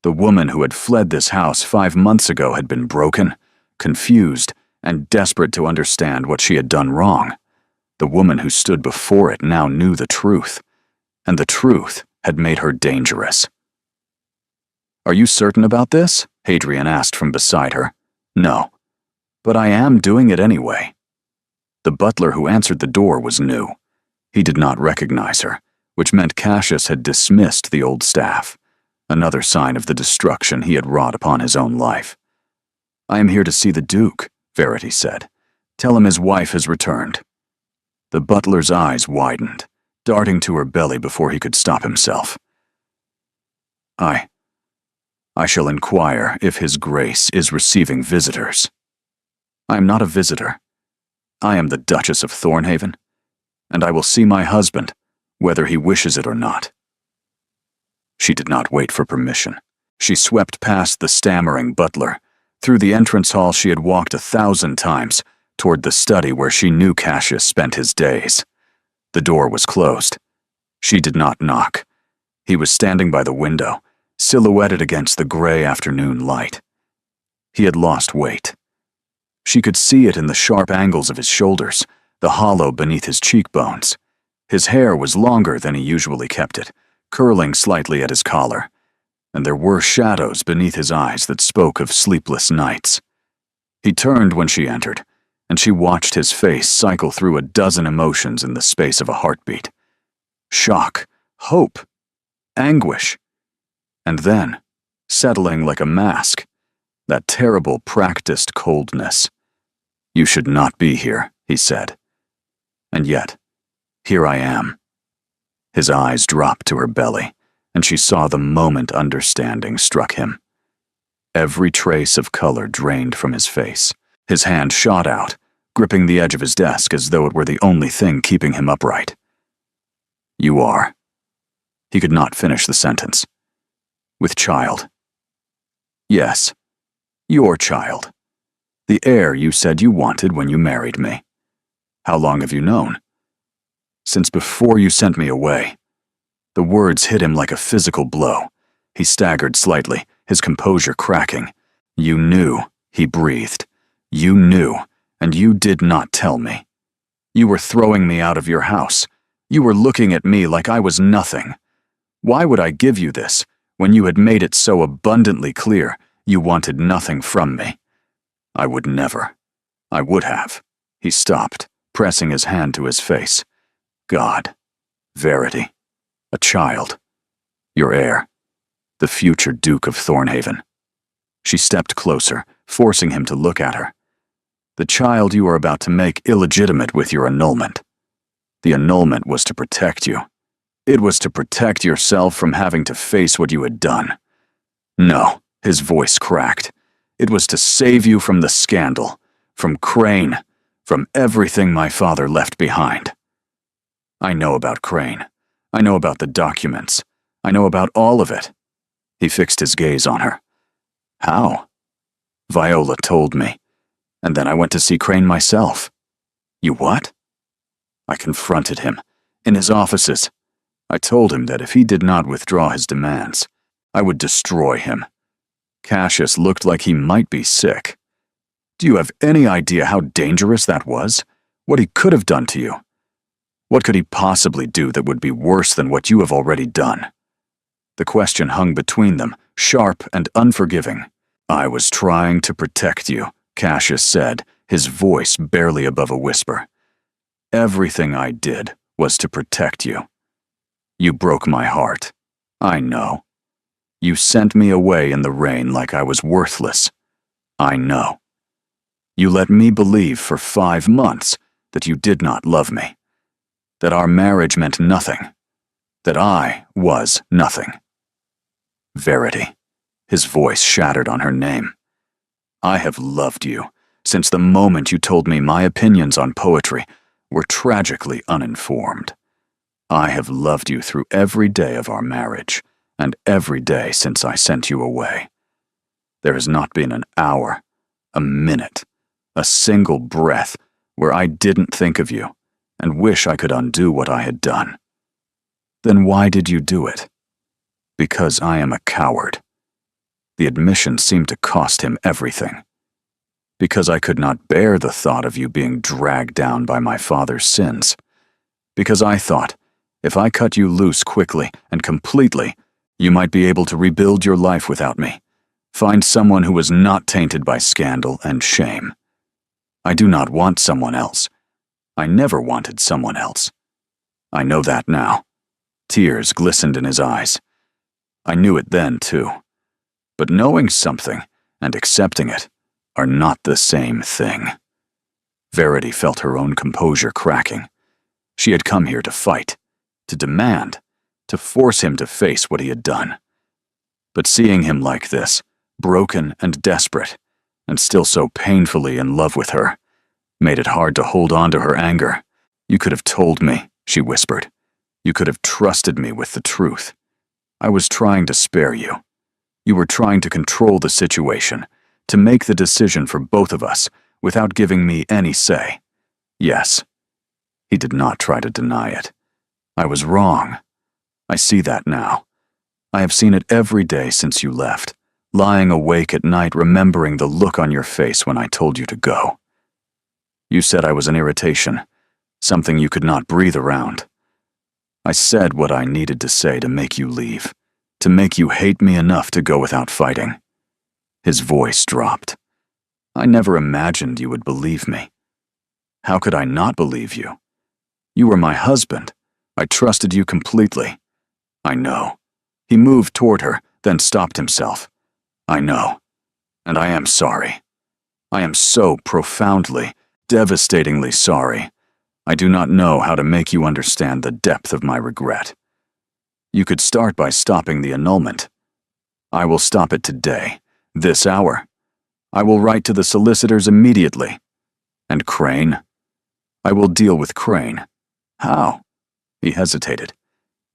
The woman who had fled this house 5 months ago had been broken, confused, and desperate to understand what she had done wrong. The woman who stood before it now knew the truth, and the truth had made her dangerous. "Are you certain about this?" Hadrian asked from beside her. "No, but I am doing it anyway." The butler who answered the door was new. He did not recognize her, which meant Cassius had dismissed the old staff, another sign of the destruction he had wrought upon his own life. "I am here to see the Duke," Verity said. "Tell him his wife has returned." The butler's eyes widened, darting to her belly before he could stop himself. I shall inquire if his grace is receiving visitors." "I am not a visitor. I am the Duchess of Thornhaven, and I will see my husband, whether he wishes it or not." She did not wait for permission. She swept past the stammering butler, through the entrance hall she had walked 1,000 times, toward the study where she knew Cassius spent his days. The door was closed. She did not knock. He was standing by the window, silhouetted against the gray afternoon light. He had lost weight. She could see it in the sharp angles of his shoulders, the hollow beneath his cheekbones. His hair was longer than he usually kept it, curling slightly at his collar, and there were shadows beneath his eyes that spoke of sleepless nights. He turned when she entered, and she watched his face cycle through a dozen emotions in the space of a heartbeat. Shock, hope, anguish, and then, settling like a mask, that terrible practiced coldness. "You should not be here," he said. "And yet, here I am." His eyes dropped to her belly, and she saw the moment understanding struck him. Every trace of color drained from his face. His hand shot out, gripping the edge of his desk as though it were the only thing keeping him upright. You are. He could not finish the sentence. With child. Yes, your child. The heir you said you wanted when you married me. How long have you known? Since before you sent me away. The words hit him like a physical blow. He staggered slightly, his composure cracking. You knew, he breathed. You knew, and you did not tell me. You were throwing me out of your house. You were looking at me like I was nothing. Why would I give you this, when you had made it so abundantly clear you wanted nothing from me? I would never. I would have. He stopped, pressing his hand to his face. God. Verity. A child. Your heir. The future Duke of Thornhaven. She stepped closer, forcing him to look at her. The child you are about to make illegitimate with your annulment. The annulment was to protect you. It was to protect yourself from having to face what you had done. No, his voice cracked. It was to save you from the scandal, from Crane, from everything my father left behind. I know about Crane. I know about the documents. I know about all of it. He fixed his gaze on her. How? Viola told me, and then I went to see Crane myself. You what? I confronted him, in his offices. I told him that if he did not withdraw his demands, I would destroy him. Cassius looked like he might be sick. Do you have any idea how dangerous that was? What he could have done to you? What could he possibly do that would be worse than what you have already done? The question hung between them, sharp and unforgiving. I was trying to protect you, Cassius said, his voice barely above a whisper. Everything I did was to protect you. You broke my heart. I know. You sent me away in the rain like I was worthless. I know. You let me believe for 5 months that you did not love me, that our marriage meant nothing, that I was nothing. Verity. His voice shattered on her name. I have loved you since the moment you told me my opinions on poetry were tragically uninformed. I have loved you through every day of our marriage, and every day since I sent you away. There has not been an hour, a minute, a single breath where I didn't think of you and wish I could undo what I had done. Then why did you do it? Because I am a coward. The admission seemed to cost him everything. Because I could not bear the thought of you being dragged down by my father's sins. Because I thought, if I cut you loose quickly and completely, you might be able to rebuild your life without me. Find someone who was not tainted by scandal and shame. I do not want someone else. I never wanted someone else. I know that now. Tears glistened in his eyes. I knew it then, too. But knowing something and accepting it are not the same thing. Verity felt her own composure cracking. She had come here to fight, to demand, to force him to face what he had done. But seeing him like this, broken and desperate, and still so painfully in love with her, made it hard to hold on to her anger. You could have told me, she whispered. You could have trusted me with the truth. I was trying to spare you. You were trying to control the situation, to make the decision for both of us without giving me any say. Yes. He did not try to deny it. I was wrong. I see that now. I have seen it every day since you left, lying awake at night remembering the look on your face when I told you to go. You said I was an irritation, something you could not breathe around. I said what I needed to say to make you leave, to make you hate me enough to go without fighting. His voice dropped. I never imagined you would believe me. How could I not believe you? You were my husband. I trusted you completely. I know. He moved toward her, then stopped himself. I know. And I am sorry. I am so profoundly, devastatingly sorry. I do not know how to make you understand the depth of my regret. You could start by stopping the annulment. I will stop it today, This hour. I will write to the solicitors immediately. And Crane? I will deal with Crane. How? He hesitated,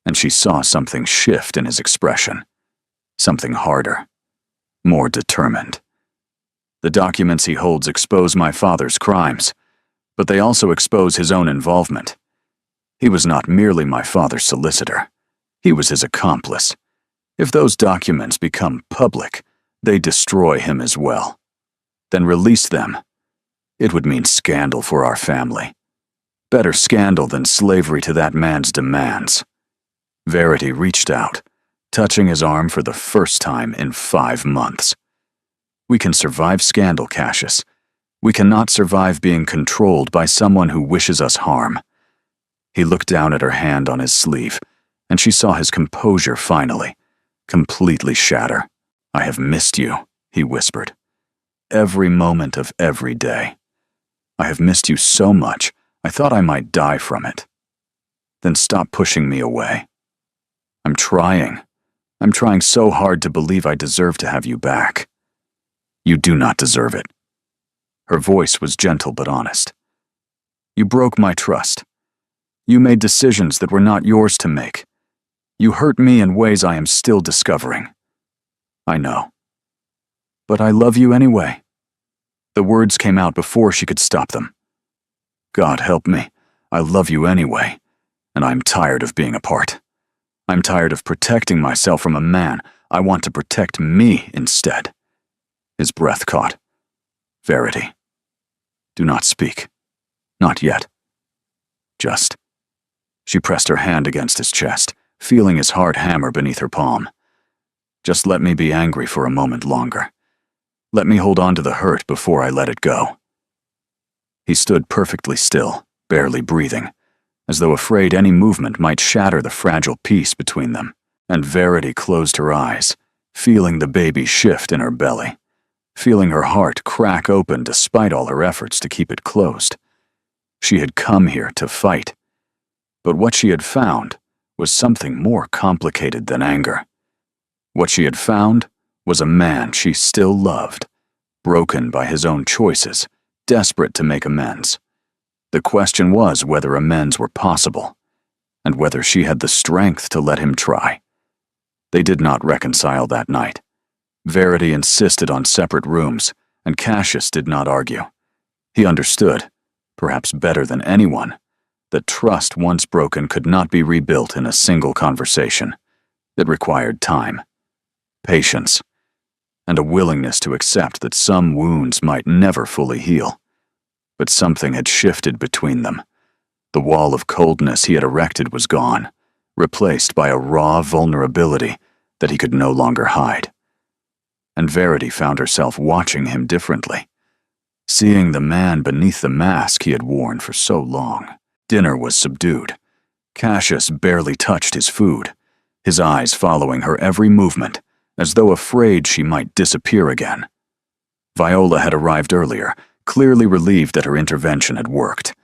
and she saw something shift in his expression. Something harder. More determined. The documents he holds expose my father's crimes, but they also expose his own involvement. He was not merely my father's solicitor. He was his accomplice. If those documents become public, they destroy him as well. Then release them. It would mean scandal for our family. Better scandal than slavery to that man's demands. Verity reached out, touching his arm for the first time in 5 months. We can survive scandal, Cassius. We cannot survive being controlled by someone who wishes us harm. He looked down at her hand on his sleeve, and she saw his composure finally, completely shatter. I have missed you, he whispered. Every moment of every day. I have missed you so much, I thought I might die from it. Then stop pushing me away. I'm trying. I'm trying so hard to believe I deserve to have you back. You do not deserve it. Her voice was gentle but honest. You broke my trust. You made decisions that were not yours to make. You hurt me in ways I am still discovering. I know. But I love you anyway. The words came out before she could stop them. God help me, I love you anyway, and I'm tired of being apart. I'm tired of protecting myself from a man. I want to protect me instead. His breath caught. Verity. Do not speak. Not yet. Just. She pressed her hand against his chest, feeling his heart hammer beneath her palm. Just let me be angry for a moment longer. Let me hold on to the hurt before I let it go. He stood perfectly still, barely breathing, as though afraid any movement might shatter the fragile peace between them, and Verity closed her eyes, feeling the baby shift in her belly, feeling her heart crack open despite all her efforts to keep it closed. She had come here to fight, but what she had found was something more complicated than anger. What she had found was a man she still loved, broken by his own choices, desperate to make amends. The question was whether amends were possible, and whether she had the strength to let him try. They did not reconcile that night. Verity insisted on separate rooms, and Cassius did not argue. He understood, perhaps better than anyone, that trust once broken could not be rebuilt in a single conversation. It required time, patience, and a willingness to accept that some wounds might never fully heal. But something had shifted between them. The wall of coldness he had erected was gone, replaced by a raw vulnerability that he could no longer hide. And Verity found herself watching him differently, seeing the man beneath the mask he had worn for so long. Dinner was subdued. Cassius barely touched his food, his eyes following her every movement, as though afraid she might disappear again. Viola had arrived earlier, clearly relieved that her intervention had worked,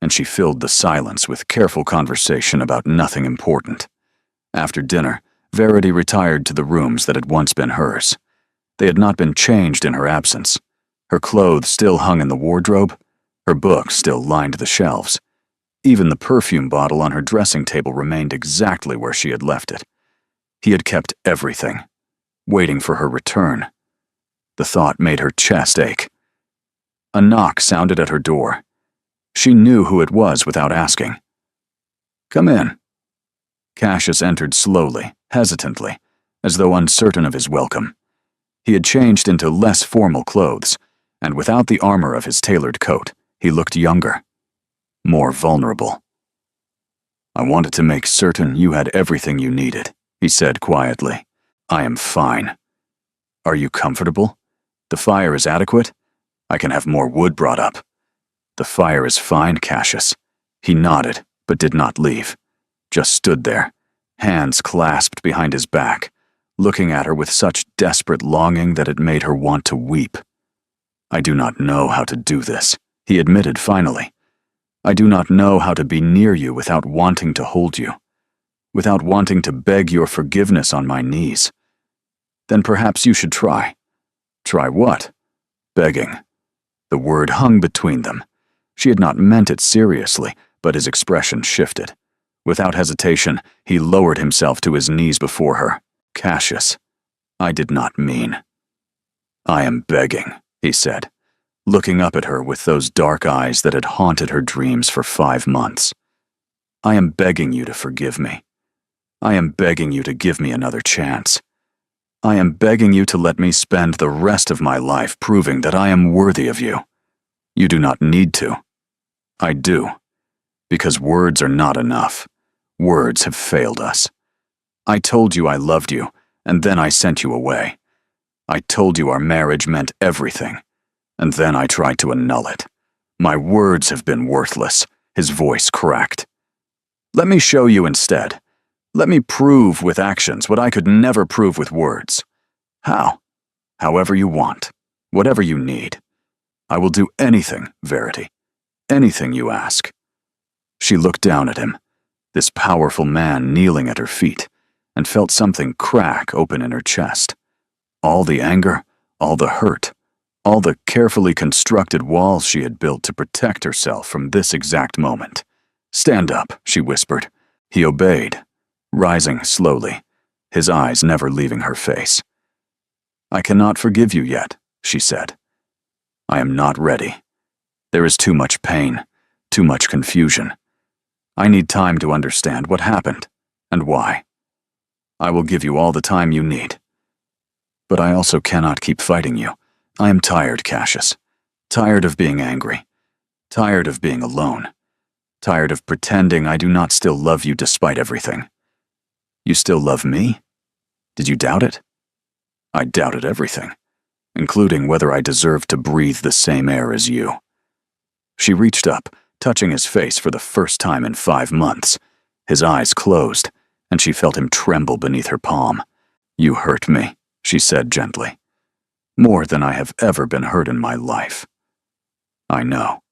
and she filled the silence with careful conversation about nothing important. After dinner, Verity retired to the rooms that had once been hers. They had not been changed in her absence. Her clothes still hung in the wardrobe, her books still lined the shelves. Even the perfume bottle on her dressing table remained exactly where she had left it. He had kept everything, waiting for her return. The thought made her chest ache. A knock sounded at her door. She knew who it was without asking. Come in. Cassius entered slowly, hesitantly, as though uncertain of his welcome. He had changed into less formal clothes, and without the armor of his tailored coat, he looked younger, more vulnerable. I wanted to make certain you had everything you needed, he said quietly. I am fine. Are you comfortable? The fire is adequate? I can have more wood brought up. The fire is fine, Cassius. He nodded, but did not leave. Just stood there, hands clasped behind his back, looking at her with such desperate longing that it made her want to weep. I do not know how to do this, he admitted finally. I do not know how to be near you without wanting to hold you, without wanting to beg your forgiveness on my knees. Then perhaps you should try. Try what? Begging. The word hung between them. She had not meant it seriously, but his expression shifted. Without hesitation, he lowered himself to his knees before her. Cassius, I did not mean. I am begging, he said, looking up at her with those dark eyes that had haunted her dreams for 5 months. I am begging you to forgive me. I am begging you to give me another chance. I am begging you to let me spend the rest of my life proving that I am worthy of you. You do not need to. I do. Because words are not enough. Words have failed us. I told you I loved you, and then I sent you away. I told you our marriage meant everything, and then I tried to annul it. My words have been worthless. His voice cracked. Let me show you instead. Let me prove with actions what I could never prove with words. How? However you want. Whatever you need. I will do anything, Verity. Anything you ask. She looked down at him, this powerful man kneeling at her feet, and felt something crack open in her chest. All the anger, all the hurt, all the carefully constructed walls she had built to protect herself from this exact moment. Stand up, she whispered. He obeyed, rising slowly, his eyes never leaving her face. I cannot forgive you yet, she said. I am not ready. There is too much pain, too much confusion. I need time to understand what happened and why. I will give you all the time you need. But I also cannot keep fighting you. I am tired, Cassius. Tired of being angry. Tired of being alone. Tired of pretending I do not still love you despite everything. You still love me? Did you doubt it? I doubted everything, including whether I deserved to breathe the same air as you. She reached up, touching his face for the first time in 5 months. His eyes closed, and she felt him tremble beneath her palm. You hurt me, she said gently. More than I have ever been hurt in my life. I know.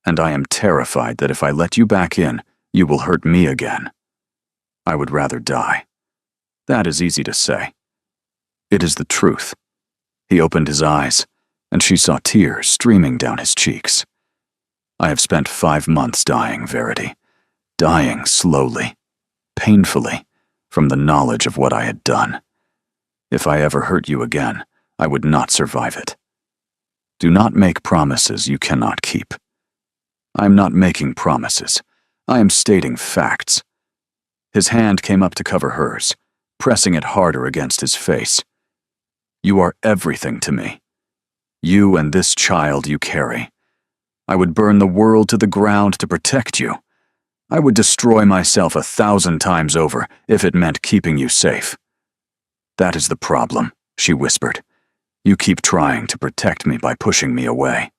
And I am terrified that if I let you back in, you will hurt me again. I would rather die. That is easy to say. It is the truth. He opened his eyes, and she saw tears streaming down his cheeks. I have spent 5 months dying, Verity. Dying slowly, painfully, from the knowledge of what I had done. If I ever hurt you again, I would not survive it. Do not make promises you cannot keep. I am not making promises. I am stating facts. His hand came up to cover hers, pressing it harder against his face. You are everything to me. You and this child you carry. I would burn the world to the ground to protect you. I would destroy myself 1,000 times over if it meant keeping you safe. That is the problem, she whispered. You keep trying to protect me by pushing me away.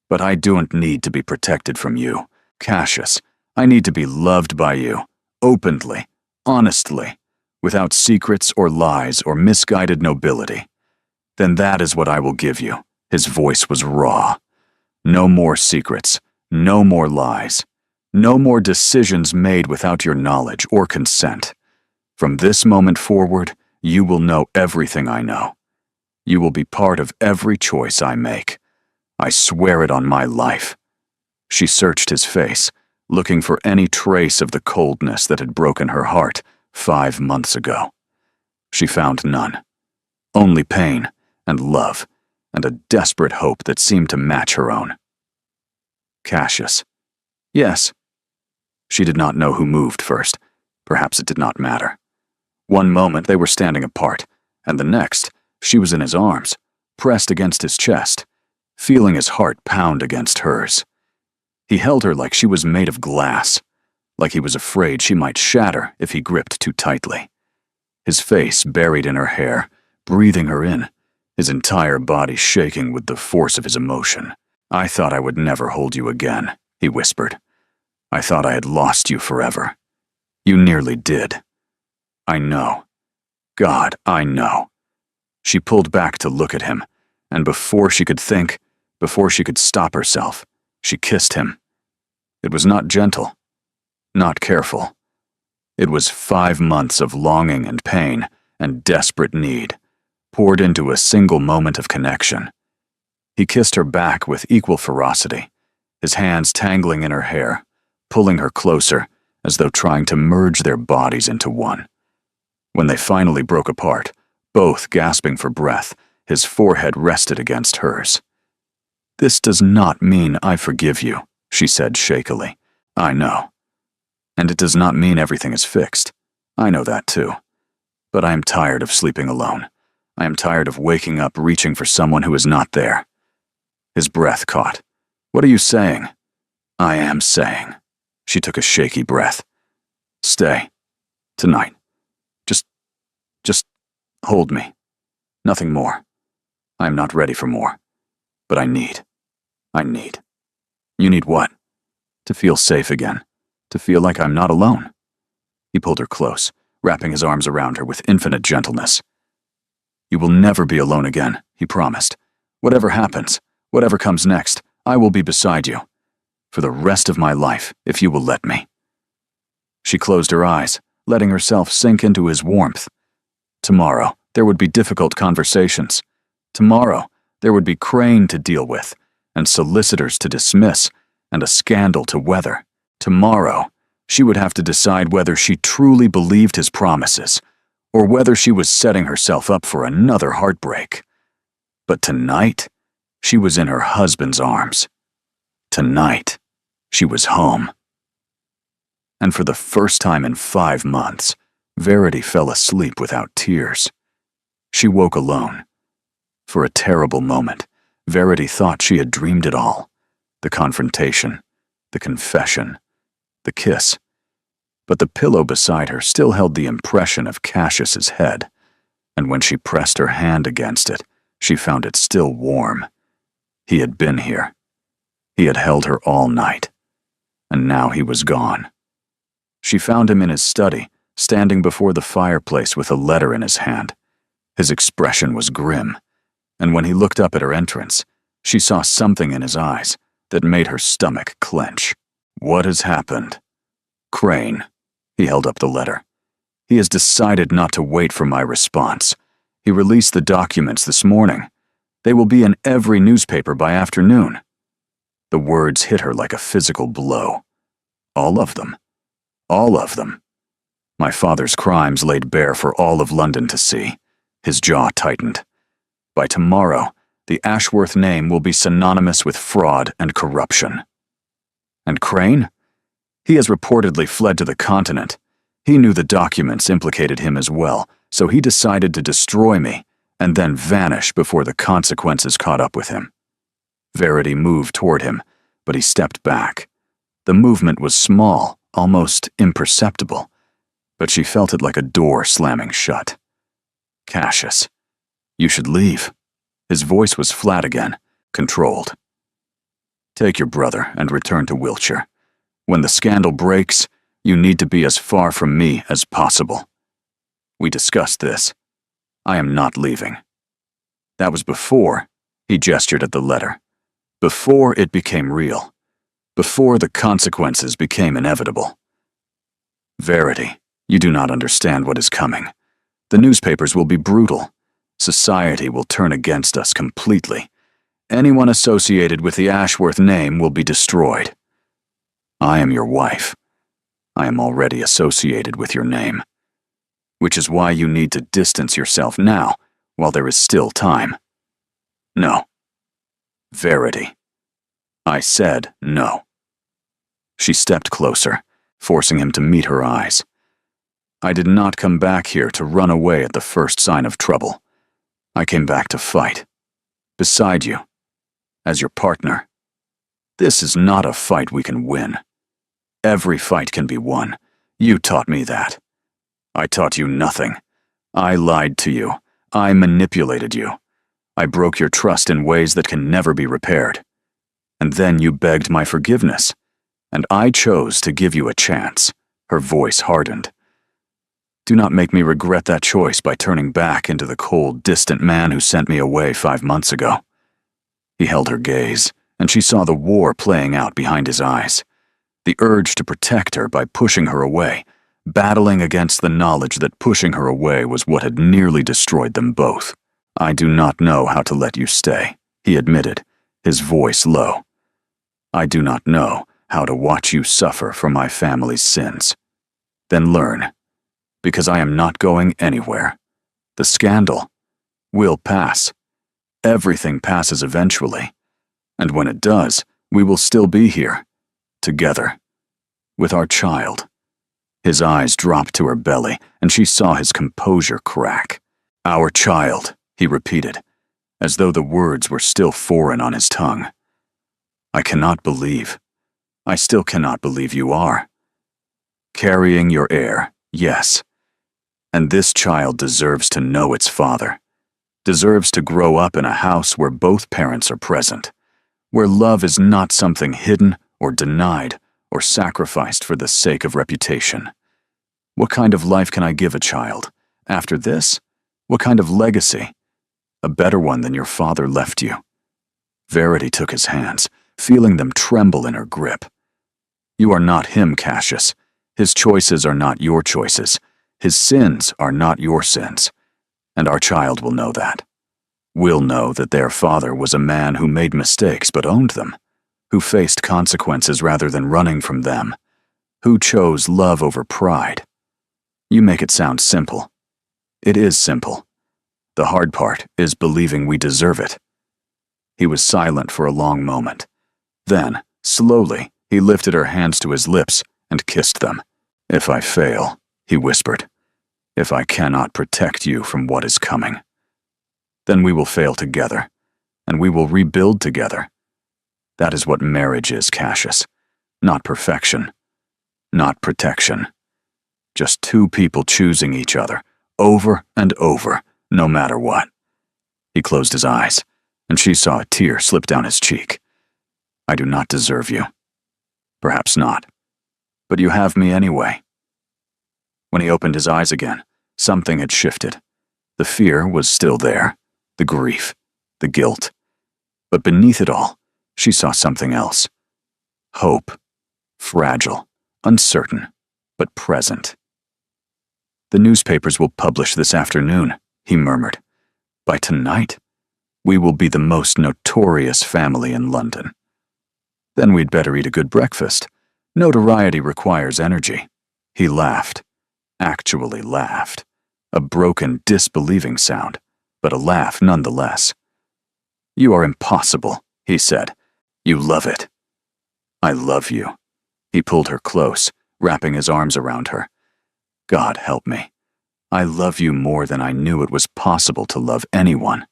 But I don't need to be protected from you. Cassius, I need to be loved by you, openly, honestly, without secrets or lies or misguided nobility. Then that is what I will give you. His voice was raw. No more secrets, no more lies, no more decisions made without your knowledge or consent. From this moment forward, you will know everything I know. You will be part of every choice I make. I swear it on my life. She searched his face, looking for any trace of the coldness that had broken her heart 5 months ago. She found none. Only pain and love and a desperate hope that seemed to match her own. Cassius. Yes. She did not know who moved first. Perhaps it did not matter. One moment they were standing apart, and the next, she was in his arms, pressed against his chest, feeling his heart pound against hers. He held her like she was made of glass, like he was afraid she might shatter if he gripped too tightly. His face buried in her hair, breathing her in, his entire body shaking with the force of his emotion. I thought I would never hold you again, he whispered. I thought I had lost you forever. You nearly did. I know. God, I know. She pulled back to look at him, and before she could think, before she could stop herself, she kissed him. It was not gentle, not careful. It was 5 months of longing and pain and desperate need, poured into a single moment of connection. He kissed her back with equal ferocity, his hands tangling in her hair, pulling her closer as though trying to merge their bodies into one. When they finally broke apart, both gasping for breath, his forehead rested against hers. "This does not mean I forgive you," she said shakily. "I know. And it does not mean everything is fixed. I know that too. But I am tired of sleeping alone. I am tired of waking up reaching for someone who is not there." His breath caught. "What are you saying?" "I am saying." She took a shaky breath. "Stay. Tonight. Just hold me. Nothing more. I am not ready for more. But I need. You need what? To feel safe again. To feel like I'm not alone." He pulled her close, wrapping his arms around her with infinite gentleness. "You will never be alone again," he promised. "Whatever happens, whatever comes next, I will be beside you. For the rest of my life, if you will let me." She closed her eyes, letting herself sink into his warmth. Tomorrow, there would be difficult conversations. Tomorrow, there would be Crane to deal with, and solicitors to dismiss, and a scandal to weather. Tomorrow, she would have to decide whether she truly believed his promises, or whether she was setting herself up for another heartbreak. But tonight, she was in her husband's arms. Tonight, she was home. And for the first time in 5 months, Verity fell asleep without tears. She woke alone. For a terrible moment, Verity thought she had dreamed it all. The confrontation, the confession, the kiss. But the pillow beside her still held the impression of Cassius's head, and when she pressed her hand against it, she found it still warm. He had been here. He had held her all night. And now he was gone. She found him in his study, standing before the fireplace with a letter in his hand. His expression was grim, and when he looked up at her entrance, she saw something in his eyes that made her stomach clench. "What has happened?" "Crane." He held up the letter. "He has decided not to wait for my response. He released the documents this morning. They will be in every newspaper by afternoon." The words hit her like a physical blow. All of them. All of them. My father's crimes laid bare for all of London to see. His jaw tightened. By tomorrow, the Ashworth name will be synonymous with fraud and corruption. And Crane? He has reportedly fled to the continent. He knew the documents implicated him as well, so he decided to destroy me and then vanish before the consequences caught up with him. Verity moved toward him, but he stepped back. The movement was small, almost imperceptible, but she felt it like a door slamming shut. "Cassius, you should leave." His voice was flat again, controlled. "Take your brother and return to Wiltshire. When the scandal breaks, you need to be as far from me as possible. We discussed this. I am not leaving." That was before, he gestured at the letter, before it became real, before the consequences became inevitable. "Verity, you do not understand what is coming. The newspapers will be brutal. Society will turn against us completely. Anyone associated with the Ashworth name will be destroyed. I am your wife. I am already associated with your name. Which is why you need to distance yourself now, while there is still time. No. Verity. I said no." She stepped closer, forcing him to meet her eyes. "I did not come back here to run away at the first sign of trouble. I came back to fight. Beside you. As your partner. This is not a fight we can win. Every fight can be won. You taught me that. I taught you nothing. I lied to you. I manipulated you. I broke your trust in ways that can never be repaired. And then you begged my forgiveness. And I chose to give you a chance." Her voice hardened. "Do not make me regret that choice by turning back into the cold, distant man who sent me away 5 months ago." He held her gaze, and she saw the war playing out behind his eyes. The urge to protect her by pushing her away, battling against the knowledge that pushing her away was what had nearly destroyed them both. I do not know how to let you stay, he admitted, his voice low. I do not know how to watch you suffer for my family's sins. Then learn, because I am not going anywhere. The scandal will pass. Everything passes eventually. And when it does, we will still be here, together, with our child. His eyes dropped to her belly, and she saw his composure crack. Our child, he repeated, as though the words were still foreign on his tongue. I still cannot believe you are. Carrying your heir, yes. And this child deserves to know its father, deserves to grow up in a house where both parents are present, where love is not something hidden or denied or sacrificed for the sake of reputation. What kind of life can I give a child? After this, what kind of legacy? A better one than your father left you. Verity took his hands, feeling them tremble in her grip. You are not him, Cassius. His choices are not your choices. His sins are not your sins. And our child will know that. Will know that their father was a man who made mistakes but owned them, who faced consequences rather than running from them, who chose love over pride. You make it sound simple. It is simple. The hard part is believing we deserve it. He was silent for a long moment. Then, slowly, he lifted her hands to his lips and kissed them. If I fail, he whispered, if I cannot protect you from what is coming, then we will fail together, and we will rebuild together. That is what marriage is, Cassius. Not perfection, not protection. Just two people choosing each other, over and over, no matter what. He closed his eyes, and she saw a tear slip down his cheek. I do not deserve you. Perhaps not. But you have me anyway. When he opened his eyes again, something had shifted. The fear was still there, the grief, the guilt. But beneath it all, she saw something else. Hope. Fragile, uncertain, but present. The newspapers will publish this afternoon, he murmured. By tonight, we will be the most notorious family in London. Then we'd better eat a good breakfast. Notoriety requires energy. He laughed. Actually laughed. A broken, disbelieving sound, but a laugh nonetheless. You are impossible, he said. You love it. I love you. He pulled her close, wrapping his arms around her. God help me. I love you more than I knew it was possible to love anyone.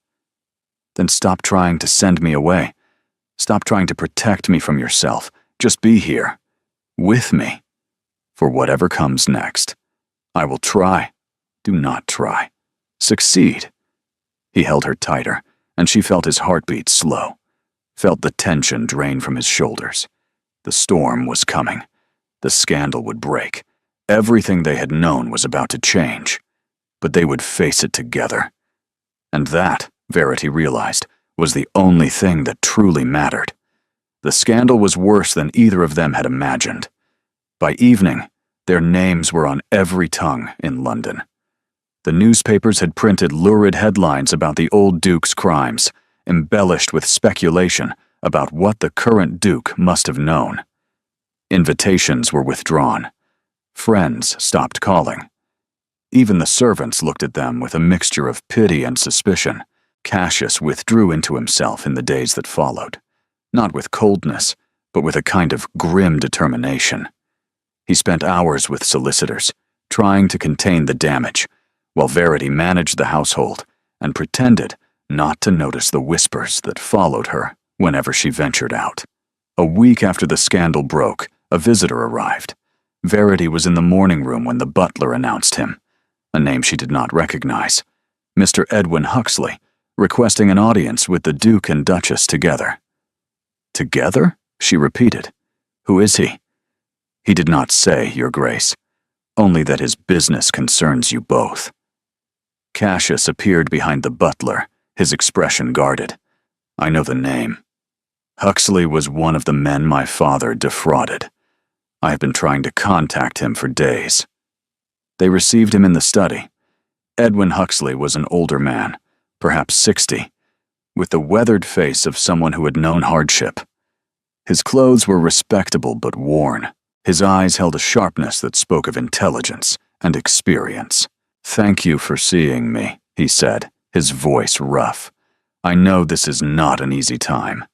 Then stop trying to send me away. Stop trying to protect me from yourself. Just be here. With me. For whatever comes next. I will try. Do not try. Succeed. He held her tighter, and she felt his heartbeat slow. Felt the tension drain from his shoulders. The storm was coming. The scandal would break. Everything they had known was about to change. But they would face it together. And that, Verity realized, was the only thing that truly mattered. The scandal was worse than either of them had imagined. By evening, their names were on every tongue in London. The newspapers had printed lurid headlines about the old Duke's crimes, embellished with speculation about what the current Duke must have known. Invitations were withdrawn. Friends stopped calling. Even the servants looked at them with a mixture of pity and suspicion. Cassius withdrew into himself in the days that followed, not with coldness, but with a kind of grim determination. He spent hours with solicitors, trying to contain the damage, while Verity managed the household and pretended not to notice the whispers that followed her whenever she ventured out. A week after the scandal broke, a visitor arrived. Verity was in the morning room when the butler announced him, a name she did not recognize, Mr. Edwin Huxley, requesting an audience with the Duke and Duchess together. Together? She repeated. Who is he? He did not say, Your Grace, only that his business concerns you both. Cassius appeared behind the butler, his expression guarded. I know the name. Huxley was one of the men my father defrauded. I have been trying to contact him for days. They received him in the study. Edwin Huxley was an older man, perhaps 60, with the weathered face of someone who had known hardship. His clothes were respectable but worn. His eyes held a sharpness that spoke of intelligence and experience. "Thank you for seeing me," he said, his voice rough. "I know this is not an easy time."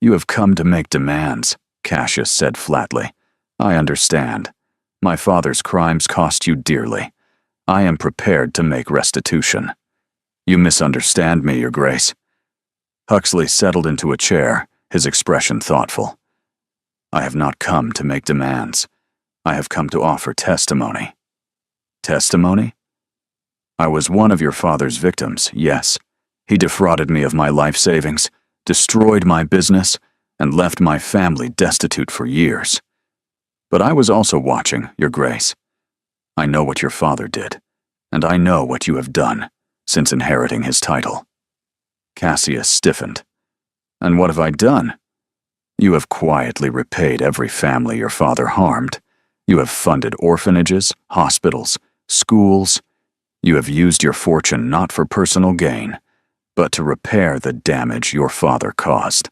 "You have come to make demands," Cassius said flatly. "I understand. My father's crimes cost you dearly. I am prepared to make restitution." "You misunderstand me, Your Grace." Huxley settled into a chair, his expression thoughtful. "I have not come to make demands. I have come to offer testimony." "Testimony?" "I was one of your father's victims, yes. He defrauded me of my life savings, destroyed my business, and left my family destitute for years. But I was also watching, Your Grace. I know what your father did, and I know what you have done since inheriting his title." Cassius stiffened. "And what have I done?" "You have quietly repaid every family your father harmed. You have funded orphanages, hospitals, schools. You have used your fortune not for personal gain, but to repair the damage your father caused."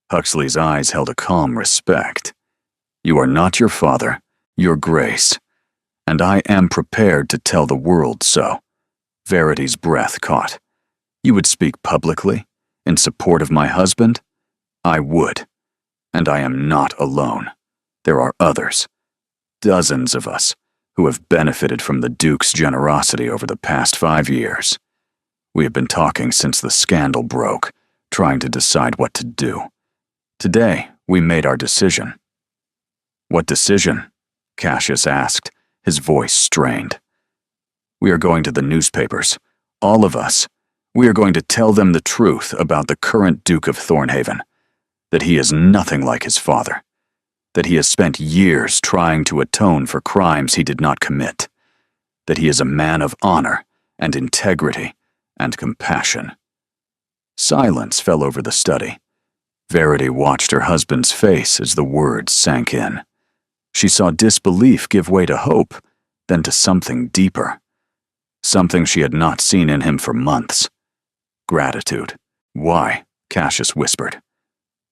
Huxley's eyes held a calm respect. "You are not your father, Your Grace, and I am prepared to tell the world so." Verity's breath caught. "You would speak publicly, in support of my husband?" "I would. And I am not alone. There are others, dozens of us, who have benefited from the Duke's generosity over the past 5 years. We have been talking since the scandal broke, trying to decide what to do. Today, we made our decision." "What decision?" Cassius asked, his voice strained. "We are going to the newspapers, all of us. We are going to tell them the truth about the current Duke of Thornhaven, that he is nothing like his father, that he has spent years trying to atone for crimes he did not commit, that he is a man of honor and integrity and compassion." Silence fell over the study. Verity watched her husband's face as the words sank in. She saw disbelief give way to hope, then to something deeper. Something she had not seen in him for months. Gratitude. "Why?" Cassius whispered.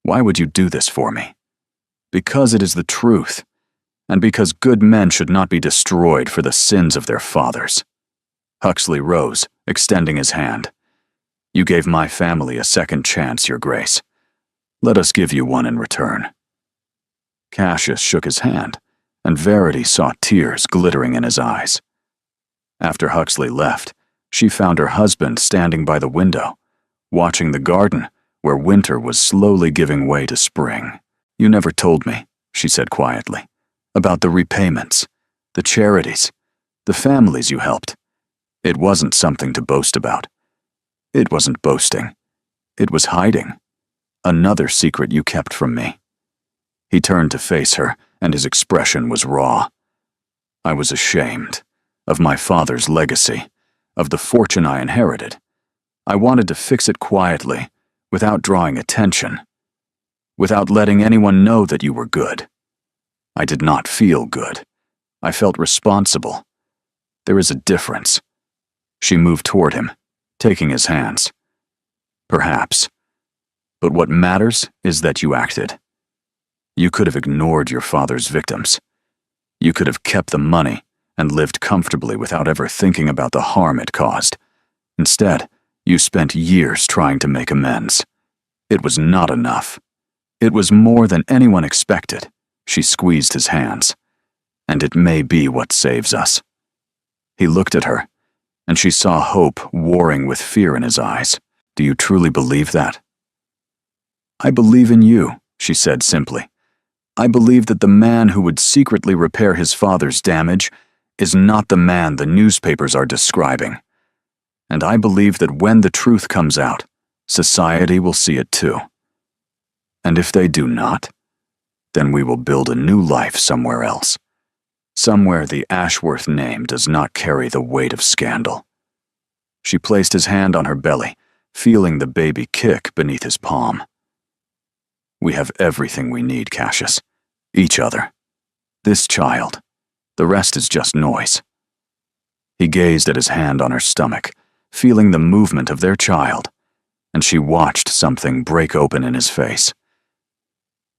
"Why would you do this for me?" "Because it is the truth, and because good men should not be destroyed for the sins of their fathers." Huxley rose, extending his hand. "You gave my family a second chance, Your Grace. Let us give you one in return." Cassius shook his hand, and Verity saw tears glittering in his eyes. After Huxley left, she found her husband standing by the window, watching the garden where winter was slowly giving way to spring. "You never told me," she said quietly, "about the repayments, the charities, the families you helped. It wasn't something to boast about. It wasn't boasting. It was hiding. Another secret you kept from me." He turned to face her, and his expression was raw. "I was ashamed of my father's legacy, of the fortune I inherited. I wanted to fix it quietly, without drawing attention, without letting anyone know that you were good. I did not feel good. I felt responsible. There is a difference." She moved toward him, taking his hands. "Perhaps. But what matters is that you acted. You could have ignored your father's victims. You could have kept the money and lived comfortably without ever thinking about the harm it caused. Instead, you spent years trying to make amends. It was not enough. It was more than anyone expected." She squeezed his hands. "And it may be what saves us." He looked at her, and she saw hope warring with fear in his eyes. "Do you truly believe that?" "I believe in you," she said simply. "I believe that the man who would secretly repair his father's damage is not the man the newspapers are describing. And I believe that when the truth comes out, society will see it too. And if they do not, then we will build a new life somewhere else. Somewhere the Ashworth name does not carry the weight of scandal." She placed his hand on her belly, feeling the baby kick beneath his palm. "We have everything we need, Cassius. Each other. This child. The rest is just noise." He gazed at his hand on her stomach, feeling the movement of their child, and she watched something break open in his face.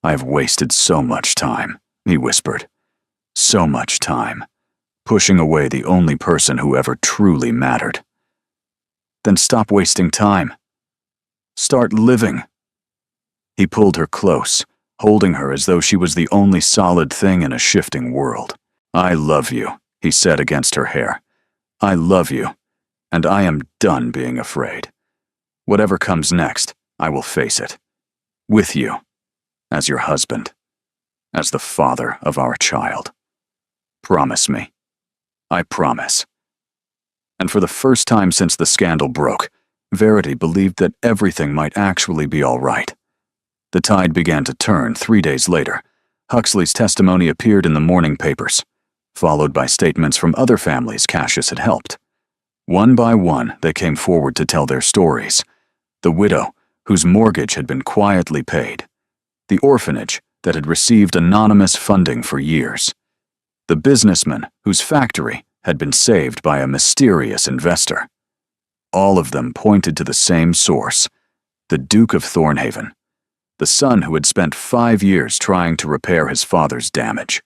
"I've wasted so much time," he whispered. "So much time, pushing away the only person who ever truly mattered." "Then stop wasting time. Start living." He pulled her close, holding her as though she was the only solid thing in a shifting world. "I love you," he said against her hair. "I love you, and I am done being afraid. Whatever comes next, I will face it. With you, as your husband, as the father of our child. Promise me." "I promise." And for the first time since the scandal broke, Verity believed that everything might actually be all right. The tide began to turn 3 days later. Huxley's testimony appeared in the morning papers, followed by statements from other families Cassius had helped. One by one, they came forward to tell their stories. The widow, whose mortgage had been quietly paid. The orphanage that had received anonymous funding for years. The businessman whose factory had been saved by a mysterious investor. All of them pointed to the same source, the Duke of Thornhaven, the son who had spent 5 years trying to repair his father's damage.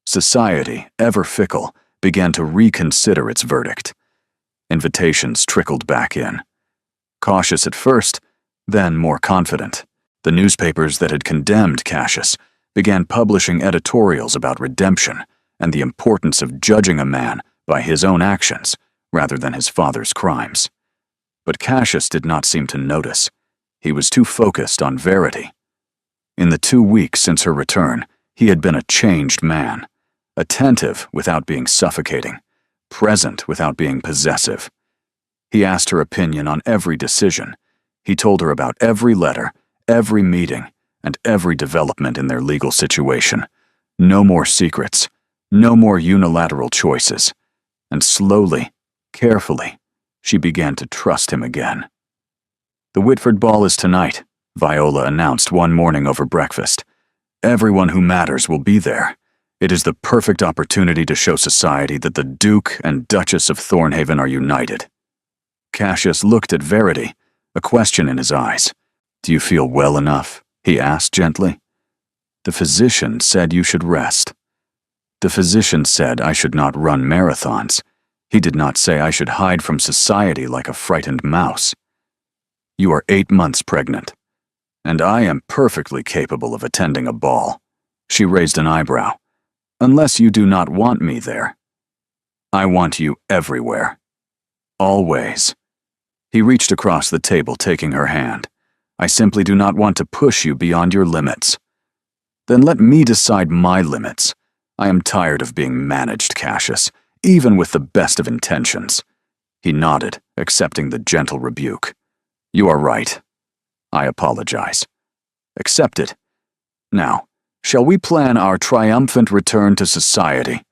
Society, ever fickle, began to reconsider its verdict. Invitations trickled back in. Cautious at first, then more confident. The newspapers that had condemned Cassius began publishing editorials about redemption and the importance of judging a man by his own actions rather than his father's crimes. But Cassius did not seem to notice. He was too focused on Verity. In the 2 weeks since her return, he had been a changed man, attentive without being suffocating, present without being possessive. He asked her opinion on every decision. He told her about every letter, every meeting, and every development in their legal situation. No more secrets, no more unilateral choices. And slowly, carefully, she began to trust him again. "The Whitford ball is tonight," Viola announced one morning over breakfast. "Everyone who matters will be there. It is the perfect opportunity to show society that the Duke and Duchess of Thornhaven are united." Cassius looked at Verity, a question in his eyes. "Do you feel well enough?" he asked gently. "The physician said you should rest." "The physician said I should not run marathons. He did not say I should hide from society like a frightened mouse." "You are 8 months pregnant, and I am perfectly capable of attending a ball." She raised an eyebrow. "Unless you do not want me there." "I want you everywhere. Always." He reached across the table, taking her hand. "I simply do not want to push you beyond your limits." "Then let me decide my limits. I am tired of being managed, Cassius, even with the best of intentions." He nodded, accepting the gentle rebuke. "You are right. I apologize." "Accept it. Now, shall we plan our triumphant return to society?"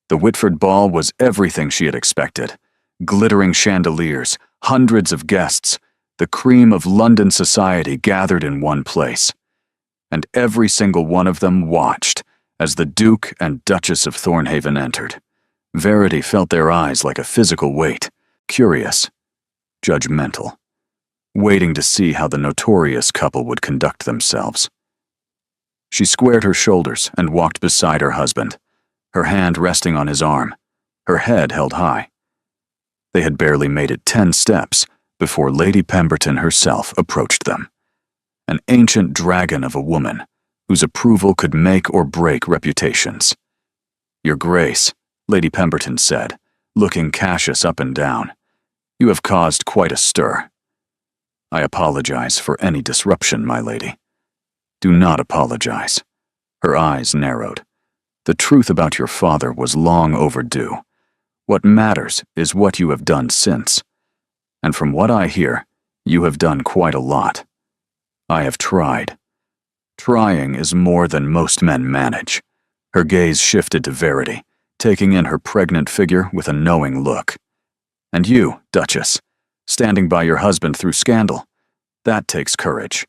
The Whitford ball was everything she had expected. Glittering chandeliers, hundreds of guests, the cream of London society gathered in one place. And every single one of them watched as the Duke and Duchess of Thornhaven entered. Verity felt their eyes like a physical weight, curious, judgmental, waiting to see how the notorious couple would conduct themselves. She squared her shoulders and walked beside her husband, her hand resting on his arm, her head held high. They had barely made it 10 steps before Lady Pemberton herself approached them. An ancient dragon of a woman whose approval could make or break reputations. "Your Grace," Lady Pemberton said, looking Cassius up and down, "you have caused quite a stir." "I apologize for any disruption, my lady." "Do not apologize." Her eyes narrowed. "The truth about your father was long overdue. What matters is what you have done since. And from what I hear, you have done quite a lot. I have tried. Trying is more than most men manage." Her gaze shifted to Verity, taking in her pregnant figure with a knowing look. "And you, Duchess, standing by your husband through scandal. That takes courage."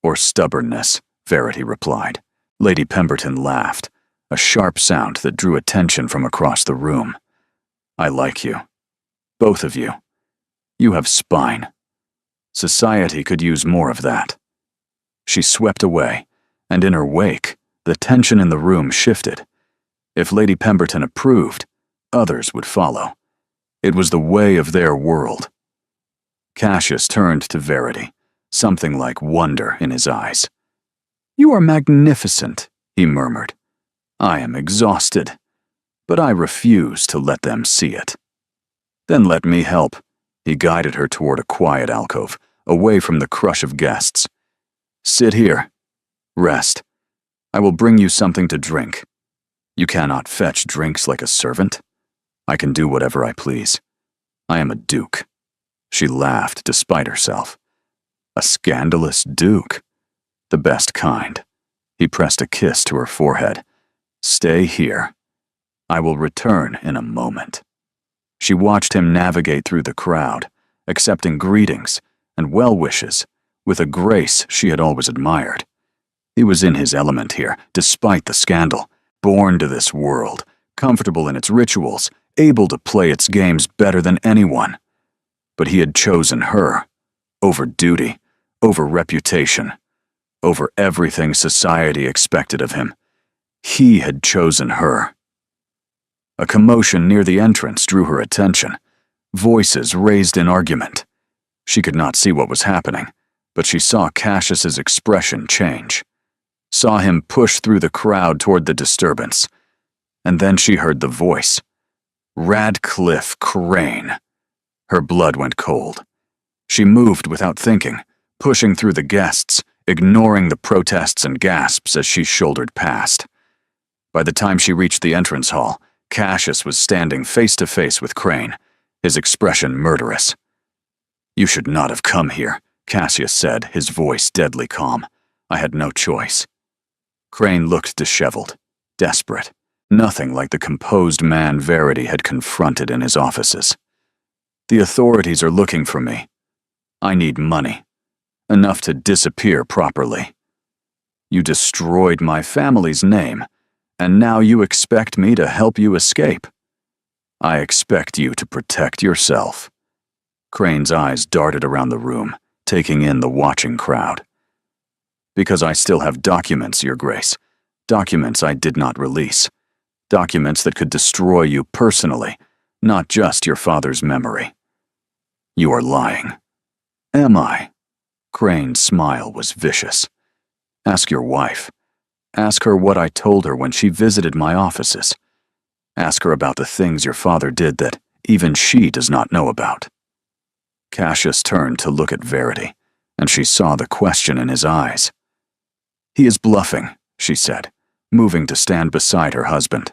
"Or stubbornness," Verity replied. Lady Pemberton laughed, a sharp sound that drew attention from across the room. "I like you. Both of you. You have spine. Society could use more of that. She swept away, and in her wake, the tension in the room shifted. If Lady Pemberton approved, others would follow. It was the way of their world. Cassius turned to Verity, something like wonder in his eyes. "You are magnificent," he murmured. "I am exhausted, but I refuse to let them see it." "Then let me help." He guided her toward a quiet alcove, away from the crush of guests. "Sit here. Rest. I will bring you something to drink. You cannot fetch drinks like a servant. I can do whatever I please. I am a duke." She laughed despite herself. A scandalous duke. The best kind. He pressed a kiss to her forehead. "Stay here. I will return in a moment." She watched him navigate through the crowd, accepting greetings and well wishes with a grace she had always admired. He was in his element here, despite the scandal, born to this world, comfortable in its rituals, able to play its games better than anyone. But he had chosen her, over duty, over reputation, over everything society expected of him. He had chosen her. A commotion near the entrance drew her attention, voices raised in argument. She could not see what was happening, but she saw Cassius's expression change, saw him push through the crowd toward the disturbance, and then she heard the voice. Radcliffe Crane. Her blood went cold. She moved without thinking, pushing through the guests, ignoring the protests and gasps as she shouldered past. By the time she reached the entrance hall, Cassius was standing face to face with Crane, his expression murderous. "You should not have come here," Cassius said, his voice deadly calm. "I had no choice." Crane looked disheveled, desperate, nothing like the composed man Verity had confronted in his offices. "The authorities are looking for me. I need money, enough to disappear properly. You destroyed my family's name, and now you expect me to help you escape. I expect you to protect yourself." Crane's eyes darted around the room, taking in the watching crowd. "Because I still have documents, Your Grace. Documents I did not release. Documents that could destroy you personally, not just your father's memory." "You are lying." "Am I?" Crane's smile was vicious. "Ask your wife. Ask her what I told her when she visited my offices. Ask her about the things your father did that even she does not know about." Cassius turned to look at Verity, and she saw the question in his eyes. "He is bluffing," she said, moving to stand beside her husband.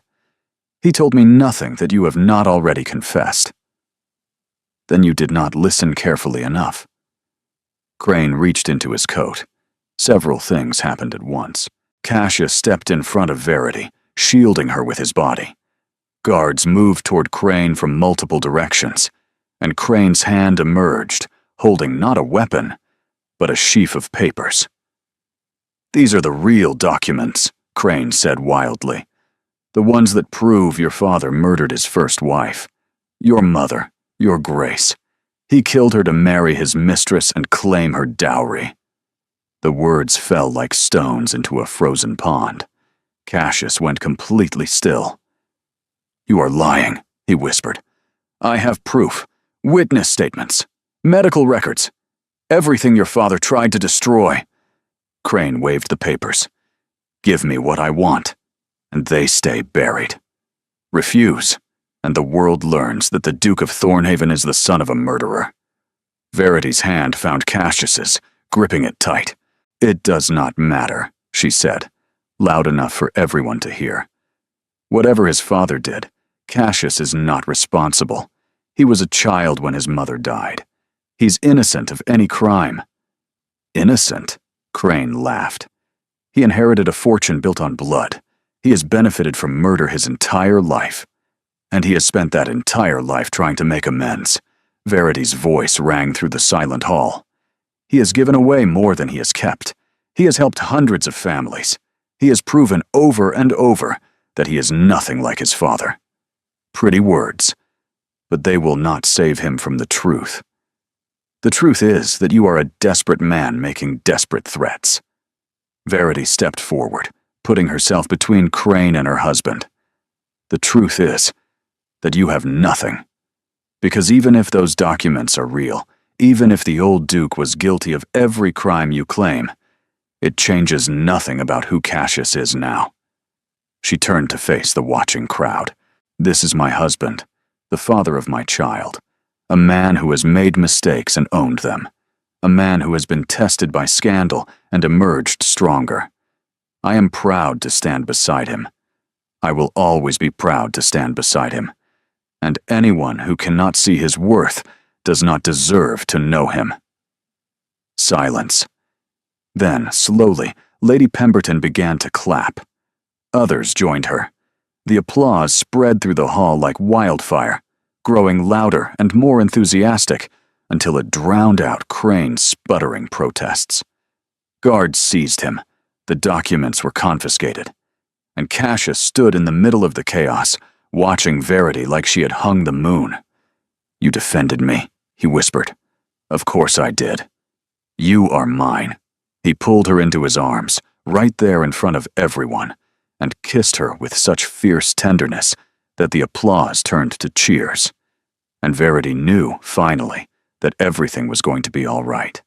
"He told me nothing that you have not already confessed." "Then you did not listen carefully enough." Crane reached into his coat. Several things happened at once. Cassius stepped in front of Verity, shielding her with his body. Guards moved toward Crane from multiple directions, and Crane's hand emerged, holding not a weapon, but a sheaf of papers. "These are the real documents," Crane said wildly. "The ones that prove your father murdered his first wife. Your mother, Your Grace. He killed her to marry his mistress and claim her dowry." The words fell like stones into a frozen pond. Cassius went completely still. "You are lying," he whispered. "I have proof, witness statements, medical records, everything your father tried to destroy." Crane waved the papers. "Give me what I want, and they stay buried. Refuse, and the world learns that the Duke of Thornhaven is the son of a murderer." Verity's hand found Cassius's, gripping it tight. "It does not matter," she said, loud enough for everyone to hear. "Whatever his father did, Cassius is not responsible. He was a child when his mother died. He's innocent of any crime." "Innocent?" Crane laughed. "He inherited a fortune built on blood. He has benefited from murder his entire life. And he has spent that entire life trying to make amends." Verity's voice rang through the silent hall. "He has given away more than he has kept. He has helped hundreds of families. He has proven over and over that he is nothing like his father. Pretty words, but they will not save him from the truth. The truth is that you are a desperate man making desperate threats. Verity stepped forward, putting herself between Crane and her husband. The truth is that you have nothing. Because even if those documents are real, even if the old Duke was guilty of every crime you claim, it changes nothing about who Cassius is now. She turned to face the watching crowd. This is my husband, the father of my child, a man who has made mistakes and owned them, a man who has been tested by scandal and emerged stronger. I am proud to stand beside him. I will always be proud to stand beside him. And anyone who cannot see his worth does not deserve to know him. Silence. Then, slowly, Lady Pemberton began to clap. Others joined her. The applause spread through the hall like wildfire, growing louder and more enthusiastic until it drowned out Crane's sputtering protests. Guards seized him. The documents were confiscated. And Cassius stood in the middle of the chaos, watching Verity like she had hung the moon. "You defended me," he whispered. "Of course I did. You are mine." He pulled her into his arms, right there in front of everyone, and kissed her with such fierce tenderness that the applause turned to cheers. And Verity knew, finally, that everything was going to be all right.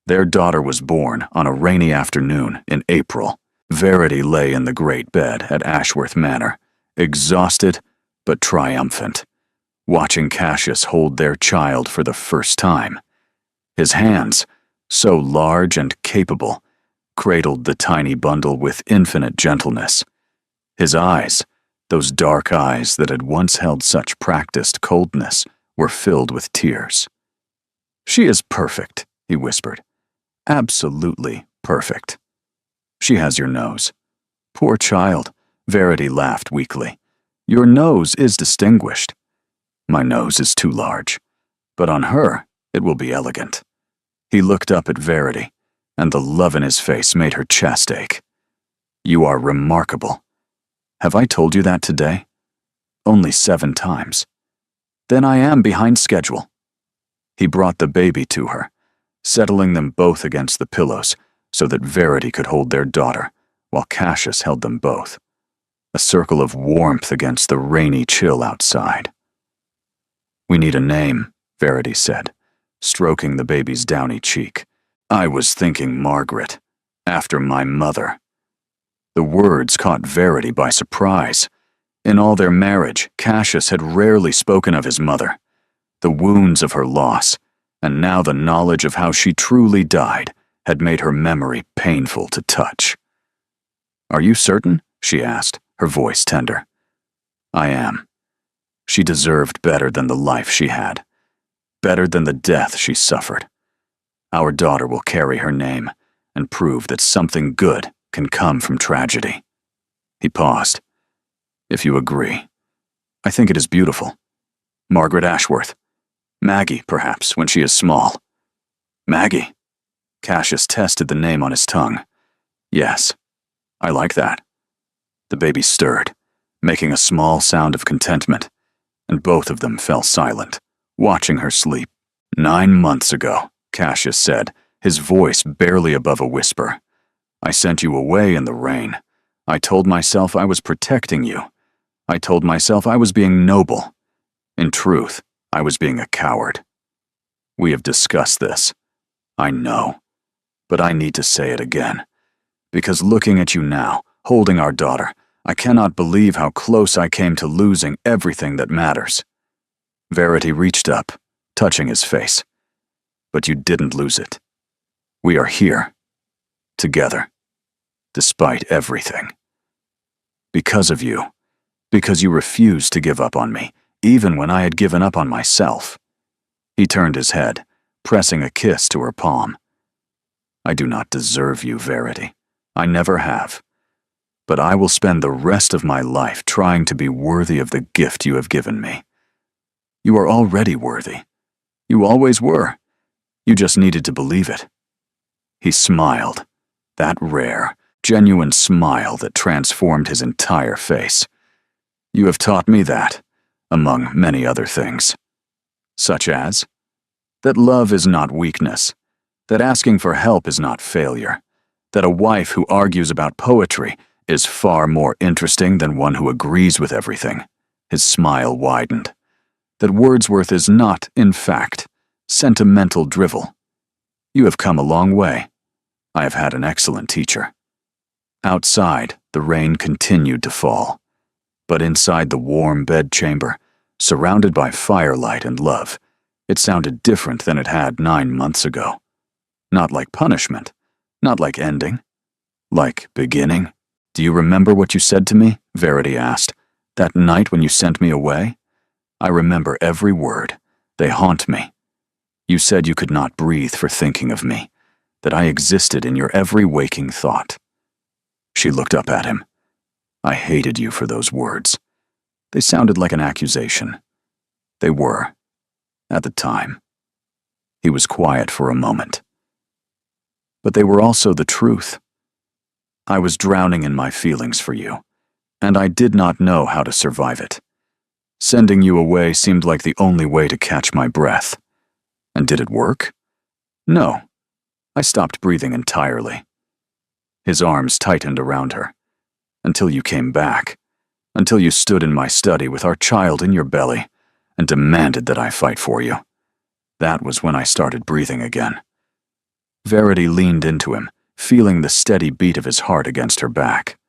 Their daughter was born on a rainy afternoon in April. Verity lay in the great bed at Ashworth Manor, exhausted but triumphant, watching Cassius hold their child for the first time. His hands, so large and capable, cradled the tiny bundle with infinite gentleness. His eyes, those dark eyes that had once held such practiced coldness, were filled with tears. "She is perfect," he whispered. "Absolutely perfect. She has your nose." "Poor child," Verity laughed weakly. "Your nose is distinguished." "My nose is too large, but on her it will be elegant." He looked up at Verity, and the love in his face made her chest ache. "You are remarkable. Have I told you that today?" "Only 7 times." "Then I am behind schedule." He brought the baby to her, settling them both against the pillows so that Verity could hold their daughter, while Cassius held them both. A circle of warmth against the rainy chill outside. "We need a name," Verity said, stroking the baby's downy cheek. "I was thinking Margaret, after my mother." The words caught Verity by surprise. In all their marriage, Cassius had rarely spoken of his mother. The wounds of her loss, and now the knowledge of how she truly died, had made her memory painful to touch. "Are you certain?" she asked, her voice tender. "I am. She deserved better than the life she had, better than the death she suffered. Our daughter will carry her name and prove that something good can come from tragedy." He paused. "If you agree, I think it is beautiful. Margaret Ashworth. Maggie, perhaps, when she is small." "Maggie." Cassius tested the name on his tongue. "Yes, I like that." The baby stirred, making a small sound of contentment, and both of them fell silent, watching her sleep. "9 months ago," Cassius said, his voice barely above a whisper. "I sent you away in the rain. I told myself I was protecting you. I told myself I was being noble. In truth, I was being a coward. We have discussed this. I know. But I need to say it again. Because looking at you now, holding our daughter, I cannot believe how close I came to losing everything that matters." Verity reached up, touching his face. "But you didn't lose it. We are here. Together. Despite everything. Because of you. Because you refused to give up on me, even when I had given up on myself." He turned his head, pressing a kiss to her palm. "I do not deserve you, Verity. I never have. But I will spend the rest of my life trying to be worthy of the gift you have given me. You are already worthy. You always were. You just needed to believe it." He smiled, that rare, genuine smile that transformed his entire face. "You have taught me that, among many other things." "Such as?" That love is not weakness. That asking for help is not failure. That a wife who argues about poetry is far more interesting than one who agrees with everything. His smile widened. That Wordsworth is not, in fact, sentimental drivel. You have come a long way. I have had an excellent teacher. Outside, the rain continued to fall. But inside the warm bedchamber, surrounded by firelight and love, it sounded different than it had 9 months ago. Not like punishment, not like ending, like beginning. Do you remember what you said to me? Verity asked. That night when you sent me away? I remember every word. They haunt me. You said you could not breathe for thinking of me, that I existed in your every waking thought. She looked up at him. I hated you for those words. They sounded like an accusation. They were, at the time. He was quiet for a moment. But they were also the truth. I was drowning in my feelings for you, and I did not know how to survive it. Sending you away seemed like the only way to catch my breath. And did it work? No. I stopped breathing entirely. His arms tightened around her. Until you came back. Until you stood in my study with our child in your belly and demanded that I fight for you. That was when I started breathing again. Verity leaned into him, feeling the steady beat of his heart against her back.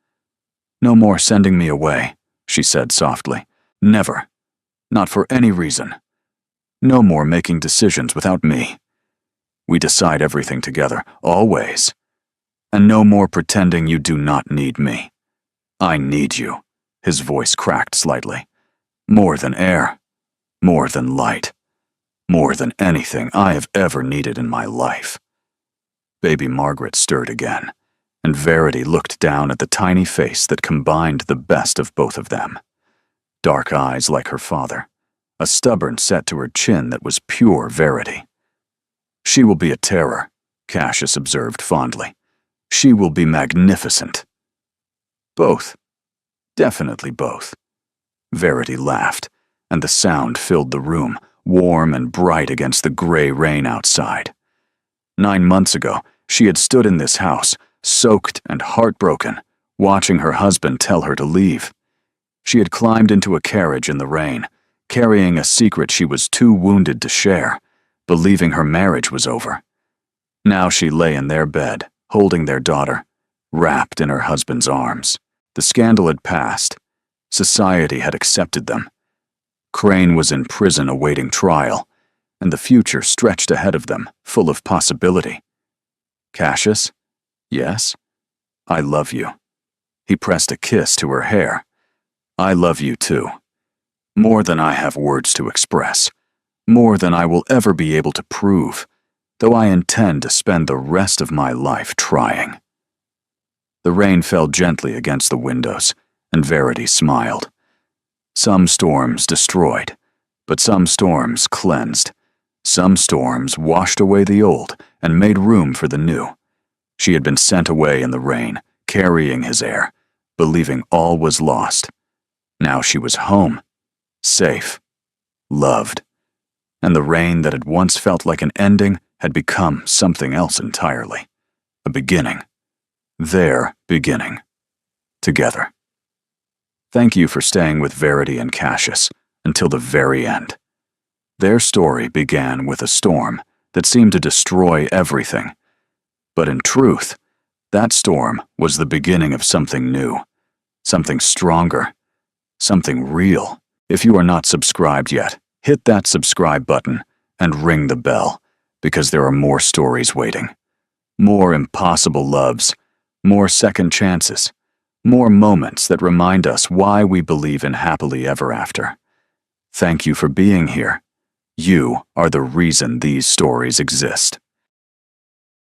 No more sending me away, she said softly. Never. Not for any reason. No more making decisions without me. We decide everything together, always. And no more pretending you do not need me. I need you. His voice cracked slightly. More than air. More than light. More than anything I have ever needed in my life. Baby Margaret stirred again, and Verity looked down at the tiny face that combined the best of both of them. Dark eyes like her father, a stubborn set to her chin that was pure Verity. She will be a terror, Cassius observed fondly. She will be magnificent. Both. Definitely both. Verity laughed, and the sound filled the room, warm and bright against the gray rain outside. 9 months ago, she had stood in this house, soaked and heartbroken, watching her husband tell her to leave. She had climbed into a carriage in the rain, carrying a secret she was too wounded to share, believing her marriage was over. Now she lay in their bed, holding their daughter, wrapped in her husband's arms. The scandal had passed. Society had accepted them. Crane was in prison awaiting trial, and the future stretched ahead of them, full of possibility. Cassius? Yes? I love you. He pressed a kiss to her hair. I love you too. More than I have words to express. More than I will ever be able to prove, though I intend to spend the rest of my life trying. The rain fell gently against the windows, and Verity smiled. Some storms destroyed, but some storms cleansed. Some storms washed away the old and made room for the new. She had been sent away in the rain, carrying his air, believing all was lost. Now she was home, safe, loved. And the rain that had once felt like an ending had become something else entirely. A beginning. Their beginning. Together. Thank you for staying with Verity and Cassius until the very end. Their story began with a storm that seemed to destroy everything. But in truth, that storm was the beginning of something new, something stronger, something real. If you are not subscribed yet, hit that subscribe button and ring the bell, because there are more stories waiting. More impossible loves, more second chances, more moments that remind us why we believe in happily ever after. Thank you for being here. You are the reason these stories exist.